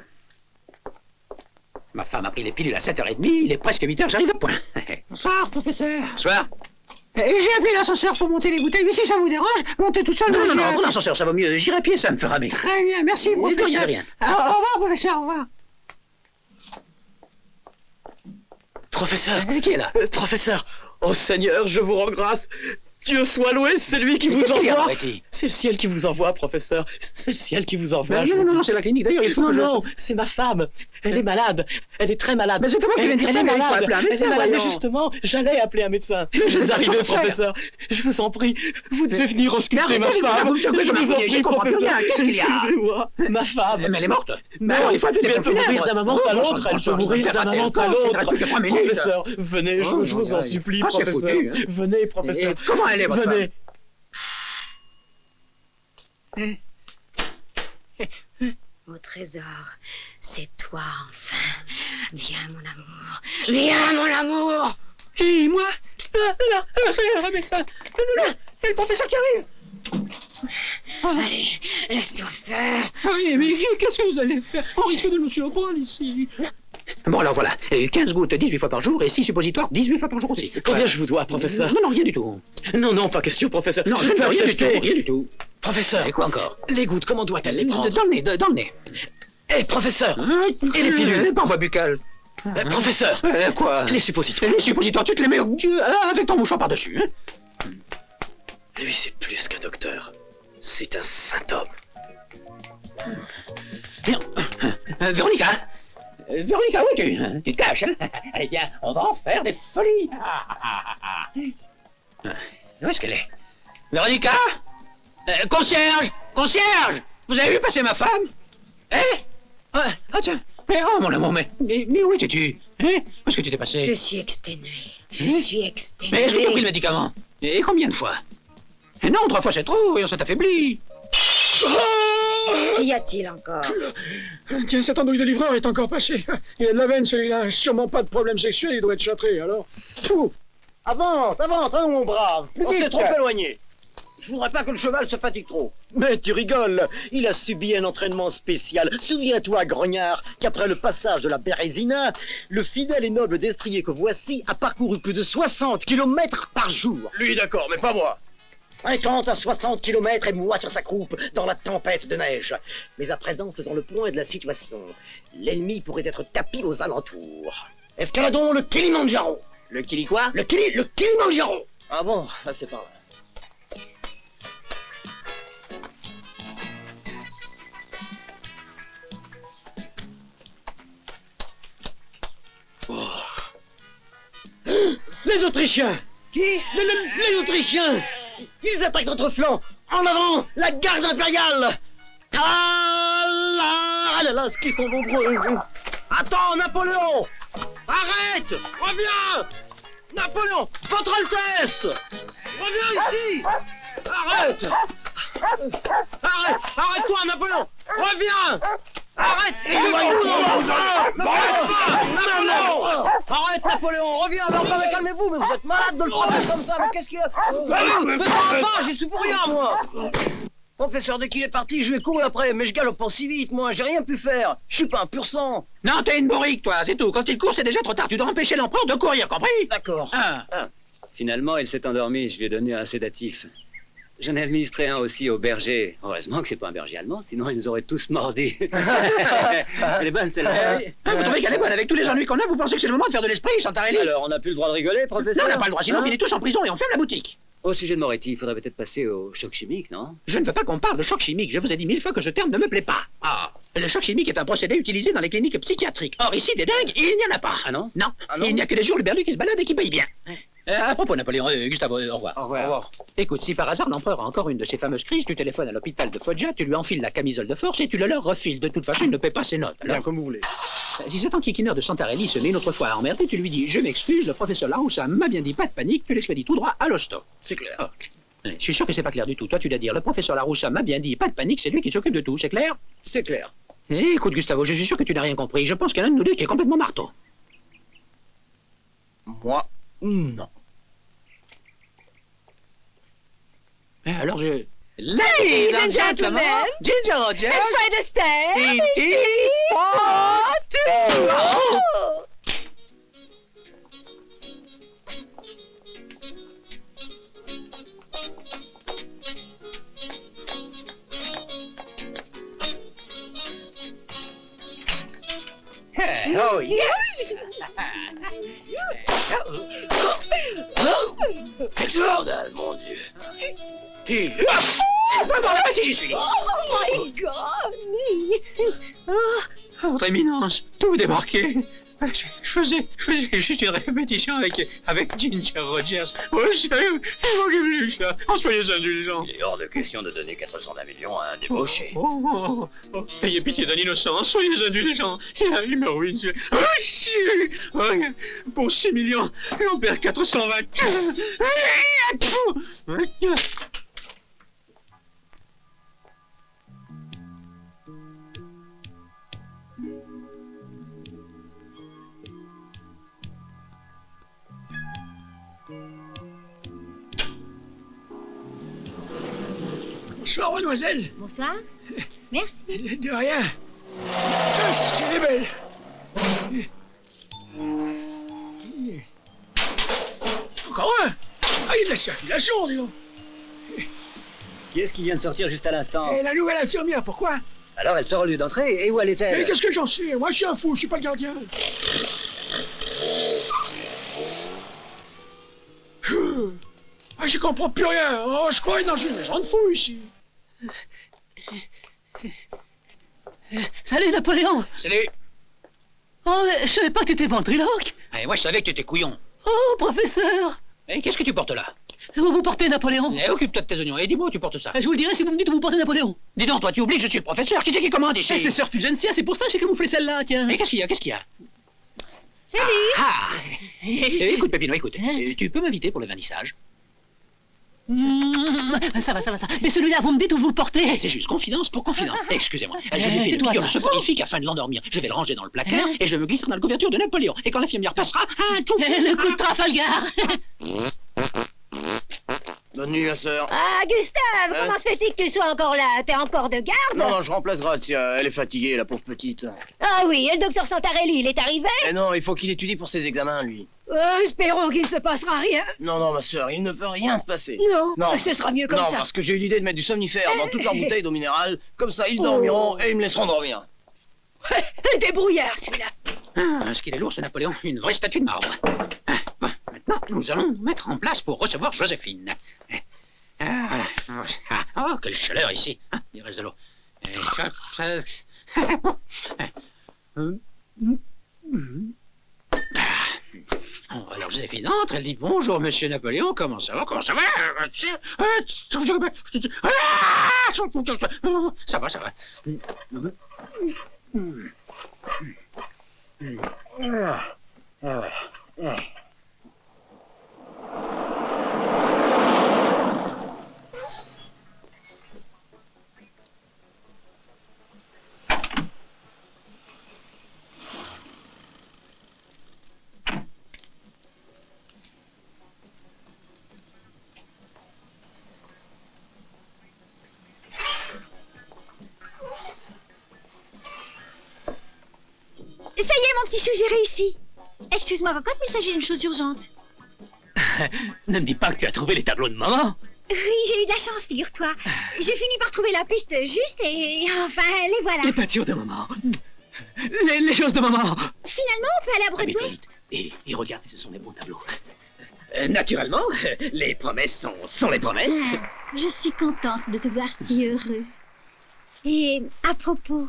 Ma femme a pris les pilules à 7h30, il est presque 8h, j'arrive à point. Bonsoir, professeur. Bonsoir. J'ai appelé l'ascenseur pour monter les bouteilles, mais si ça vous dérange, montez tout seul. Non, pour l'ascenseur, ça va mieux. J'irai à pied, ça me fera mieux. Très bien, merci, professeur. professeur. Rien. Au revoir, professeur, au revoir. Professeur. Qui est là? Professeur. Oh Seigneur, je vous rends grâce. Dieu soit loué, c'est lui qui vous Qu'est-ce qu'il y a, envoie. Moretti? C'est le ciel qui vous envoie, professeur. C'est le ciel qui vous envoie. je vous Non, dis. c'est la clinique. D'ailleurs, il faut Non, que je... non, c'est ma femme. Elle est malade. Elle est très malade. Mais c'est moi qui viens de dire Elle ça, est mais il faut malade. appeler un Elle est médecin, malade. Mais voyons. justement, j'allais appeler un médecin. Mais je Vous sais pas arrivez, quoi faire. professeur. Je vous en prie. Vous devez venir ausculter Mais ma arrêtez, femme. vous me choquez Je comme un vous en poulet, je prie, comprends plus professeur. rien. Qu'est-ce qu'il y a? Suivez-moi. Ma femme. Mais elle est morte. Mais il faut appeler les elle peut pompiers mourir d'un moment à l'autre. Elle peut mourir d'un moment à l'autre. Professeur, venez, je vous en supplie, Ah, c'est professeur. foutu, hein. Venez, professeur. Et comment elle est, votre Venez. Mon trésor, c'est toi enfin. Viens, mon amour. Viens, mon amour. Et moi? Là, ça y est, le médecin. Non, il y a le professeur qui arrive. Allez, laisse-toi faire. Ah oui, mais qu'est-ce que vous allez faire? On risque de nous surprendre ici. Bon, alors voilà. 15 gouttes 18 fois par jour et 6 suppositoires 18 fois par jour aussi. Combien je vous dois, professeur? Non, rien du tout. Non, pas question, professeur. Non, je je ne peux fais rien du tout. accepter. Rien du tout. Professeur. Et quoi encore? Les gouttes, comment doit-elle les prendre? Dans le nez, dans le nez. Eh, professeur. Et les pilules? Pas en voie buccale. Professeur. Quoi? Les suppositoires. Les suppositoires, tu te les mets avec ton mouchoir par-dessus. Hein? Lui, c'est plus qu'un docteur. C'est un saint homme. Véronica? Véronica, où es-tu? Tu te caches, hein? Eh bien, on va en faire des folies. Où est-ce qu'elle est? Véronica? Concierge! Concierge! Vous avez vu passer ma femme? Tiens. Mais oh, mon amour, mais où étais-tu? Où est-ce que tu t'es passé? Je suis exténuée. Je suis exténuée. Mais est-ce que tu as pris le médicament? Et combien de fois? Non, 3 fois c'est trop, et on s'est affaibli. Qu'y a-t-il encore? Tiens, cette andouille de livreur est encore passée. Il a de la veine, celui-là. Sûrement pas de problème sexuel, il doit être châtré, alors. Fou. Avance, allons, mon brave. On s'est trop éloigné. Je voudrais pas que le cheval se fatigue trop. Mais tu rigoles, il a subi un entraînement spécial. Souviens-toi, grognard, qu'après le passage de la Bérésina, le fidèle et noble destrier que voici a parcouru plus de 60 km par jour. Lui, d'accord, mais pas moi. 50 à 60 km et moi sur sa croupe dans la tempête de neige. Mais à présent, faisons le point de la situation. L'ennemi pourrait être tapis aux alentours. Escaladons le Kilimandjaro. Le Kili quoi? Le Kilimandjaro. Ah bon, là c'est pas Les Autrichiens. Qui? Les Autrichiens. Ils attaquent notre flanc. En avant, la garde impériale. Ah là, ce qu'ils sont nombreux. Attends, Napoléon! Arrête! Reviens! Napoléon! Votre Altesse! Reviens ici! Arrête! Arrête-toi, Napoléon! Reviens! Arrête! Arrête, Napoléon! Reviens! Mais enfin, calmez-vous! Mais vous êtes malade de le frapper comme ça! Mais qu'est-ce qu'il y a? Mais ça va pas! J'y suis pour rien, moi! Professeur, dès qu'il est parti, je lui ai couru après, mais je galope pas si vite, moi, j'ai rien pu faire. Je suis pas un pur sang. Non, t'es une bourrique, toi, c'est tout. Quand il court, c'est déjà trop tard. Tu dois empêcher l'empereur de courir, compris? D'accord. Finalement, il s'est endormi. Je lui ai donné un sédatif. J'en ai administré un aussi au berger. Heureusement que c'est pas un berger allemand, sinon ils nous auraient tous mordus. Elle est bonne, celle-là. Vous trouvez qu'elle est bonne avec tous les ennuis qu'on a? Vous pensez que c'est le moment de faire de l'esprit, Santarelli? Alors, on n'a plus le droit de rigoler, professeur? Non, on n'a pas le droit, sinon on finit tous en prison et on ferme la boutique. Au sujet de Moretti, il faudrait peut-être passer au choc chimique, non? Je ne veux pas qu'on parle de choc chimique. Je vous ai dit 1000 fois que ce terme ne me plaît pas. Ah, le choc chimique est un procédé utilisé dans les cliniques psychiatriques. Or, ici, des dingues, il n'y en a pas. Ah non? Non. Il n'y a que des jours le berlu qui se balade et qui paye bien. À propos, Napoléon, Gustavo, au revoir. Au revoir. Écoute, si par hasard l'empereur a encore une de ces fameuses crises, tu téléphones à l'hôpital de Foggia, tu lui enfiles la camisole de force et tu le leur refiles. De toute façon, il ne paie pas ses notes. Alors, Bien, comme vous voulez. si cet enquiquineur de Santarelli se met une autre fois à emmerder, tu lui dis « Je m'excuse, le professeur Laroussa m'a bien dit, pas de panique, tu l'expédies tout droit à l'hosto. » C'est clair. Oh. Je suis sûr que c'est pas clair du tout. Toi, tu dois dire « Le professeur Laroussa m'a bien dit, pas de panique, c'est lui qui s'occupe de tout. » C'est clair? C'est clair. Écoute, Gustavo, je suis sûr que tu n'as rien compris. Je pense qu'il y en a un de nous deux qui est complètement marteau. Moi, non. Alors, je... Ladies and gentlemen, Ginger Rogers, And Fred Astaire, E.T. Oh! Oh, yes! Quel scandale, mon Dieu. J'y suis. Oh my God! Votre éminence, tout vous débarquez. Je faisais juste une répétition avec Ginger Rogers. Oh, sérieux, il manquait plus que ça. Oh, soyez indulgents. Il est hors de question de donner 420 millions à un débauché. Ayez pitié d'un innocent, soyez indulgents. Il me ruine. Pour 6 millions, et on perd 420. Bonsoir, mademoiselle. Bonsoir. Merci. De rien. Qu'est-ce qu'elle est belle. Encore un. Ah, il y a de la circulation, dis donc. Qui est-ce qui vient de sortir juste à l'instant? Et la nouvelle infirmière, pourquoi? Alors, elle sort au lieu d'entrée, et où elle était-elle? Mais qu'est-ce que j'en sais? Moi, je suis un fou, je suis pas le gardien. Ah, je comprends plus rien. Oh, je croyais dans une maison de fous ici. Salut, Napoléon. Salut. Oh, je savais pas que t'étais ventriloque. Et moi, je savais que tu étais couillon. Oh, professeur. Et qu'est-ce que tu portes là? Vous portez Napoléon. Occupe-toi de tes oignons. Et dis-moi où tu portes ça. Je vous le dirai si vous me dites où vous portez Napoléon. Dis donc, toi, tu oublies que je suis le professeur. Qui c'est qui commande ici? C'est Sir Fulgencia, c'est pour ça que j'ai camouflé celle-là, tiens. Mais qu'est-ce qu'il y a? Qu'est-ce qu'il y a? Salut! Écoute, Pépino, écoute. Tu peux m'inviter pour le vernissage? Ça va. Mais celui-là, vous me dites où vous le portez? C'est juste confidence pour confidence. Excusez-moi. Je lui fais une piqûre soporifique afin de l'endormir. Je vais le ranger dans le placard et je me glisserai dans la couverture de Napoléon. Et quand l'infirmière passera, un tout. Le coup de Trafalgar. Bonne nuit, ma sœur. Ah, Gustave, Hein? comment se fait-il que tu sois encore là? T'es encore de garde? Non, non, je remplace Grazia. Elle est fatiguée, la pauvre petite. Ah oui, et le docteur Santarelli, il est arrivé? Eh non, il faut qu'il étudie pour ses examens, lui. Espérons qu'il ne se passera rien. Non, non, ma sœur, il ne peut rien se passer. Non, ce sera mieux comme non, ça. parce que j'ai eu l'idée de mettre du somnifère dans toutes leurs bouteilles d'eau minérale. Comme ça, ils dormiront et ils me laisseront dormir. Débrouillard, celui-là. Ah, est-ce qu'il est lourd, ce Napoléon? Une vraie statue de marbre. Ah, bon, maintenant, nous allons nous mettre en place pour recevoir Joséphine. Ah, oh, quelle chaleur ici. Ah, il reste de l'eau. Alors Joséphine entre, elle dit bonjour monsieur Napoléon, comment ça va? Ça va. Ça y est, mon petit chou, j'ai réussi. Excuse-moi, cocotte, mais il s'agit d'une chose urgente. Ne me dis pas que tu as trouvé les tableaux de maman. Oui, j'ai eu de la chance, figure-toi. J'ai fini par trouver la piste juste et enfin, les voilà. Les peintures de maman. Les choses de maman. Finalement, on peut aller à Broadway. Et regarde, ce sont les bons tableaux. Naturellement, les promesses sont les promesses. Ah, je suis contente de te voir si heureux. Et à propos,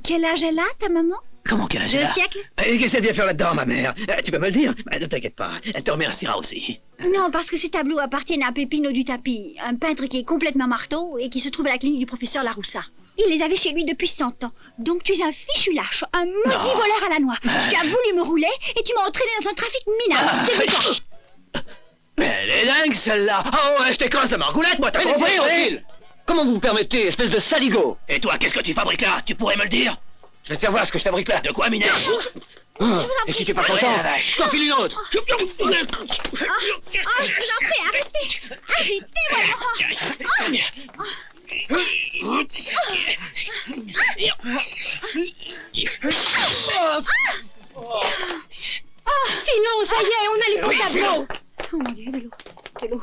quel âge elle a, ta maman? Comment quel âge elle a? 2 siècles? Qu'est-ce qu'elle vient faire là-dedans, ma mère? Tu peux me le dire? Ne t'inquiète pas, elle te remerciera aussi. Non, parce que ces tableaux appartiennent à Pépino du Tapis, un peintre qui est complètement marteau et qui se trouve à la clinique du professeur Laroussa. Il les avait chez lui depuis 100 ans. Donc tu es un fichu lâche, un maudit voleur à la noix. Tu as voulu me rouler et tu m'as entraîné dans un trafic minable. Débute-toi. Mais elle est dingue, celle-là! Oh, ouais, je t'écrase la margoulette, moi, t'as compris, oui? Comment vous vous permettez, espèce de saligo? Et toi, qu'est-ce que tu fabriques là? Tu pourrais me le dire? Je vais te faire voir ce que je fabrique là. De quoi, Minet? Et si t'es pas content, je t'en file une autre. Je vous en prie, arrêtez. Arrêtez, Filons, ça y est, on a les bons tableaux. Oh mon Dieu, de l'eau, de l'eau,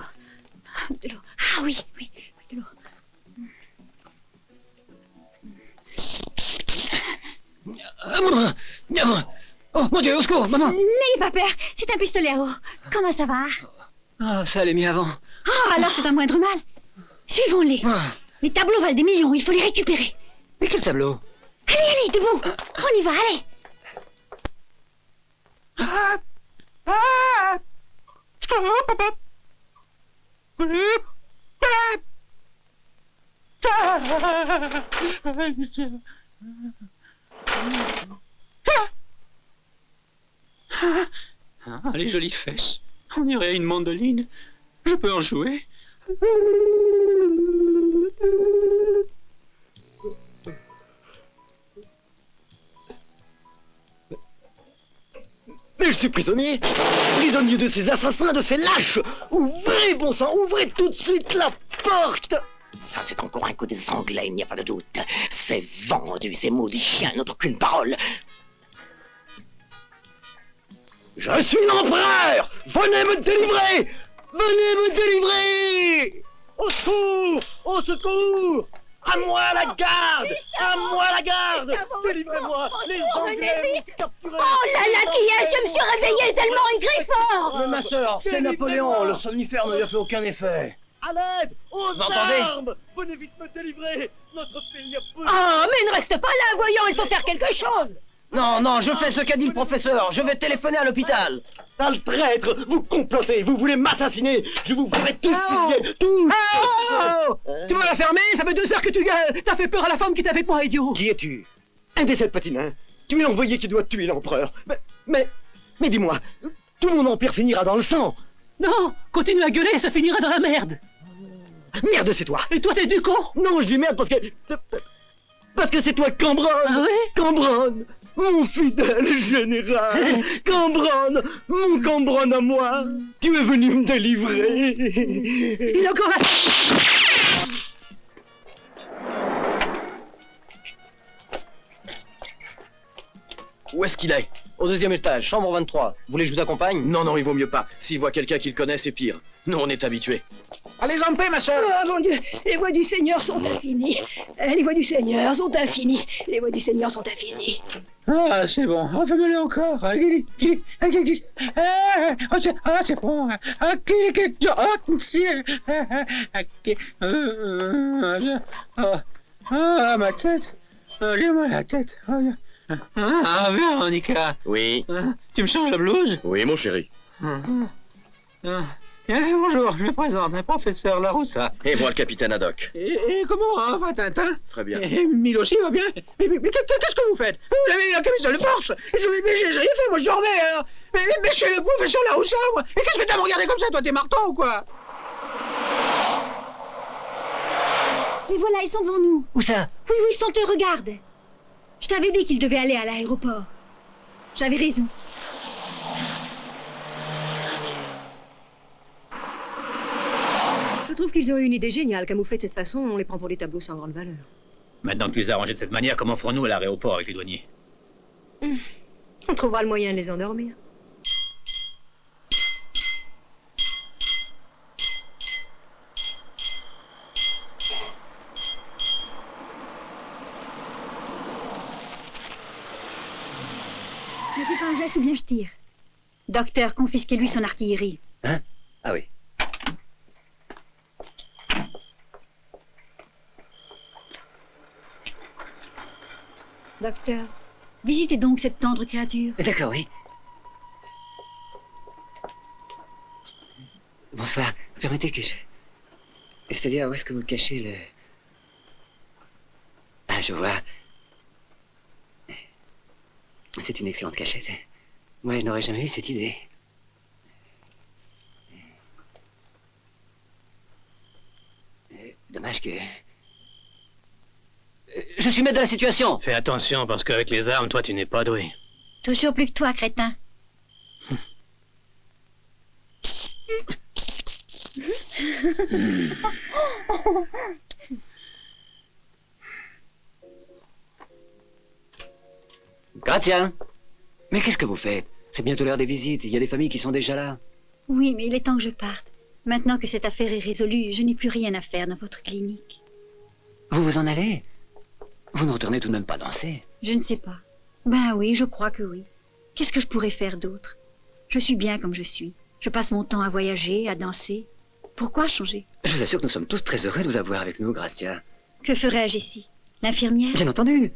de l'eau. Ah oui, oui, de l'eau. Oh mon Dieu, au secours, maman! N'ayez pas peur, c'est un pistolet à eau. Comment ça va? Ah, ça allait mieux avant. Oh, alors c'est un moindre mal. Suivons-les. Les tableaux valent des millions, il faut les récupérer. Mais quel tableau? Allez, allez, debout. On y va, allez. Ah, les jolies fesses. On dirait une mandoline. Je peux en jouer. Mais je suis prisonnier. Prisonnier de ces assassins, de ces lâches. Ouvrez, bon sang, ouvrez tout de suite la porte. Ça, c'est encore un coup des Anglais, il n'y a pas de doute. C'est vendu, ces maudits chiens n'ont aucune parole. Je suis l'empereur. Venez me délivrer. Venez me délivrer. Au secours. Au secours. À moi la garde. À moi la garde. Délivrez-moi. Les Anglais m'ont capturé. Oh là là, qui est-ce? Je me suis réveillée tellement il crie fort. Mais ma sœur, c'est Napoléon. Le somnifère ne lui a fait aucun effet. À l'aide. Aux Vous entendez? armes. Venez vite me délivrer. Notre pays a besoin. Ah, mais ne reste pas là, voyons, il faut faire quelque chose. Non, non, je fais ce qu'a dit le professeur. Je vais téléphoner à l'hôpital. Sale traître, vous complotez, vous voulez m'assassiner. Je vous ferai tous fusiller, tous. Tu vas la fermer, ça fait 2 heures que tu gueules. T'as fait peur à la femme qui est avec moi, idiot. Qui es-tu? Un des 7 petits nains. Tu es l'envoyé qui doit tuer l'empereur. Mais dis-moi, tout mon empire finira dans le sang. Non, continue à gueuler, ça finira dans la merde. Merde, c'est toi. Et toi, t'es du con. Non, je dis merde parce que c'est toi, Cambronne. Ah ouais? Cambronne. mon fidèle général, Cambronne, mon Cambronne à moi, tu es venu me délivrer. Il est encore là. Où est-ce qu'il est? Au 2e étage, chambre 23. Vous voulez que je vous accompagne? Non, non, il vaut mieux pas. S'il voit quelqu'un qu'il connaît, c'est pire. Nous, on est habitués. Allez en paix, ma soeur. Oh mon Dieu, les voix du Seigneur sont infinies. Les voix du Seigneur sont infinies. Les voix du Seigneur sont infinies. Ah, c'est bon. Refais-le encore. Ah, c'est bon. Ah, ma tête. Lis-moi la tête. Ah, Véronica. Oui. Tu me changes la blouse? Oui, mon chéri. Bonjour, je me présente, le professeur Laroussa. Et moi, le capitaine Haddock. Et comment va Tintin? Très bien. Et Mille aussi va bien. Mais qu'est-ce que vous faites? Vous avez mis la camisole de force. J'ai rien fait, moi je dormais alors. Mais je suis le professeur Laroussa, moi. Et qu'est-ce que t'as me regardé comme ça, toi? T'es marteau ou quoi? Et voilà, ils sont devant nous. Où ça? Oui, ils sont te regardent. Je t'avais dit qu'ils devaient aller à l'aéroport. J'avais raison. Je trouve qu'ils ont eu une idée géniale. Camouflés de cette façon, on les prend pour des tableaux sans grande valeur. Maintenant que tu les as rangés de cette manière, comment ferons-nous à l'aéroport avec les douaniers? On trouvera le moyen de les endormir. Ne fais pas un geste ou bien je tire. Docteur, confisquez-lui son artillerie. Hein? Ah oui. Docteur, visitez donc cette tendre créature. D'accord, oui. Bonsoir. Permettez que je... C'est-à-dire, où est-ce que vous le cachez, le... Ah, je vois. C'est une excellente cachette. Moi, je n'aurais jamais eu cette idée. Dommage que... Je suis maître de la situation. Fais attention, parce qu'avec les armes, toi, tu n'es pas doué. Toujours plus que toi, crétin. Grazia, mais qu'est-ce que vous faites? C'est bientôt l'heure des visites, il y a des familles qui sont déjà là. Oui, mais il est temps que je parte. Maintenant que cette affaire est résolue, je n'ai plus rien à faire dans votre clinique. Vous vous en allez? Vous ne retournez tout de même pas danser? Je ne sais pas. Ben oui, je crois que oui. Qu'est-ce que je pourrais faire d'autre? Je suis bien comme je suis. Je passe mon temps à voyager, à danser. Pourquoi changer? Je vous assure que nous sommes tous très heureux de vous avoir avec nous, Gracia. Que ferais-je ici? L'infirmière? Bien entendu.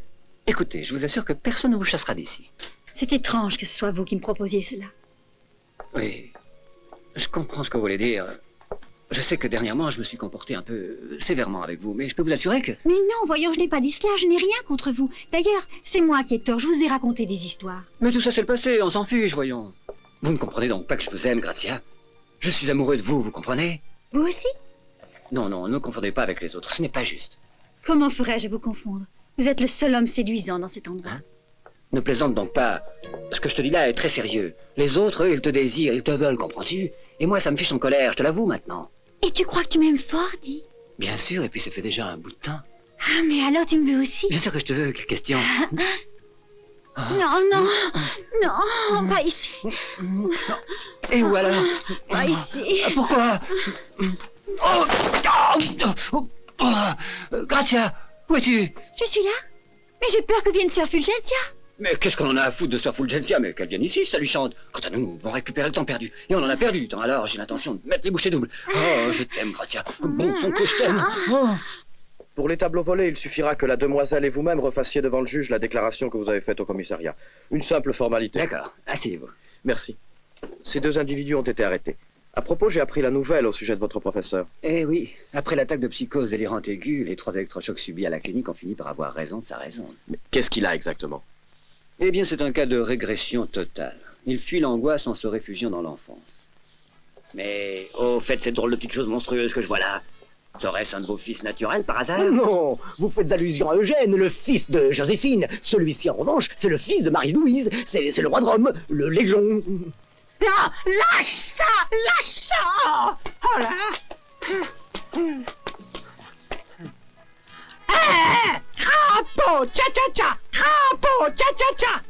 Écoutez, je vous assure que personne ne vous chassera d'ici. C'est étrange que ce soit vous qui me proposiez cela. Oui, je comprends ce que vous voulez dire. Je sais que dernièrement, je me suis comporté un peu sévèrement avec vous, mais je peux vous assurer que... Mais non, voyons, je n'ai pas dit cela, je n'ai rien contre vous. D'ailleurs, c'est moi qui ai tort, je vous ai raconté des histoires. Mais tout ça, c'est le passé, on s'en fiche, voyons. Vous ne comprenez donc pas que je vous aime, Gracia. Je suis amoureux de vous, vous comprenez? Vous aussi? Non, non, ne confondez pas avec les autres, ce n'est pas juste. Comment ferais-je à vous confondre? Vous êtes le seul homme séduisant dans cet endroit. Hein? Ne plaisante donc pas. Ce que je te dis là est très sérieux. Les autres, eux, ils te désirent, ils te veulent, comprends-tu? Et moi, ça me fiche en colère, je te l'avoue maintenant. Et tu crois que tu m'aimes fort, dis? Bien sûr, et puis ça fait déjà un bout de temps. Ah, mais alors tu me veux aussi? Bien sûr que je te veux, quelle question? Non, non, non, pas ici. Et où alors? Pas ici. Pourquoi? Gracia, où es-tu? Je suis là. Mais j'ai peur que vienne Sœur Fulgentia. Mais qu'est-ce qu'on en a à foutre de Sœur Fulgentia? Mais qu'elle vienne ici, ça lui chante. Quant à nous, nous devons récupérer le temps perdu. Et on en a perdu du temps, alors j'ai l'intention de mettre les bouchées doubles. Oh, je t'aime, Gracia. Bon son que je t'aime. Oh. Pour les tableaux volés, il suffira que la demoiselle et vous-même refassiez devant le juge la déclaration que vous avez faite au commissariat. Une simple formalité. D'accord, asseyez-vous. Merci. Ces deux individus ont été arrêtés. À propos, j'ai appris la nouvelle au sujet de votre professeur. Eh oui, après l'attaque de psychose délirante aiguë, les 3 électrochocs subis à la clinique ont fini par avoir raison de sa raison. Mais qu'est-ce qu'il a exactement? Eh bien, c'est un cas de régression totale. Il fuit l'angoisse en se réfugiant dans l'enfance. Mais, au fait, cette drôle de petite chose monstrueuse que je vois là, Serait-ce un de vos fils naturels par hasard? Non, vous faites allusion à Eugène, le fils de Joséphine. Celui-ci, en revanche, c'est le fils de Marie-Louise. C'est le roi de Rome, l'aiglon. Non, lâche ça! Lâche ça! Oh là là! Hé! Crapaud! Tcha-tcha-tcha! Crapaud! Tcha-tcha-tcha!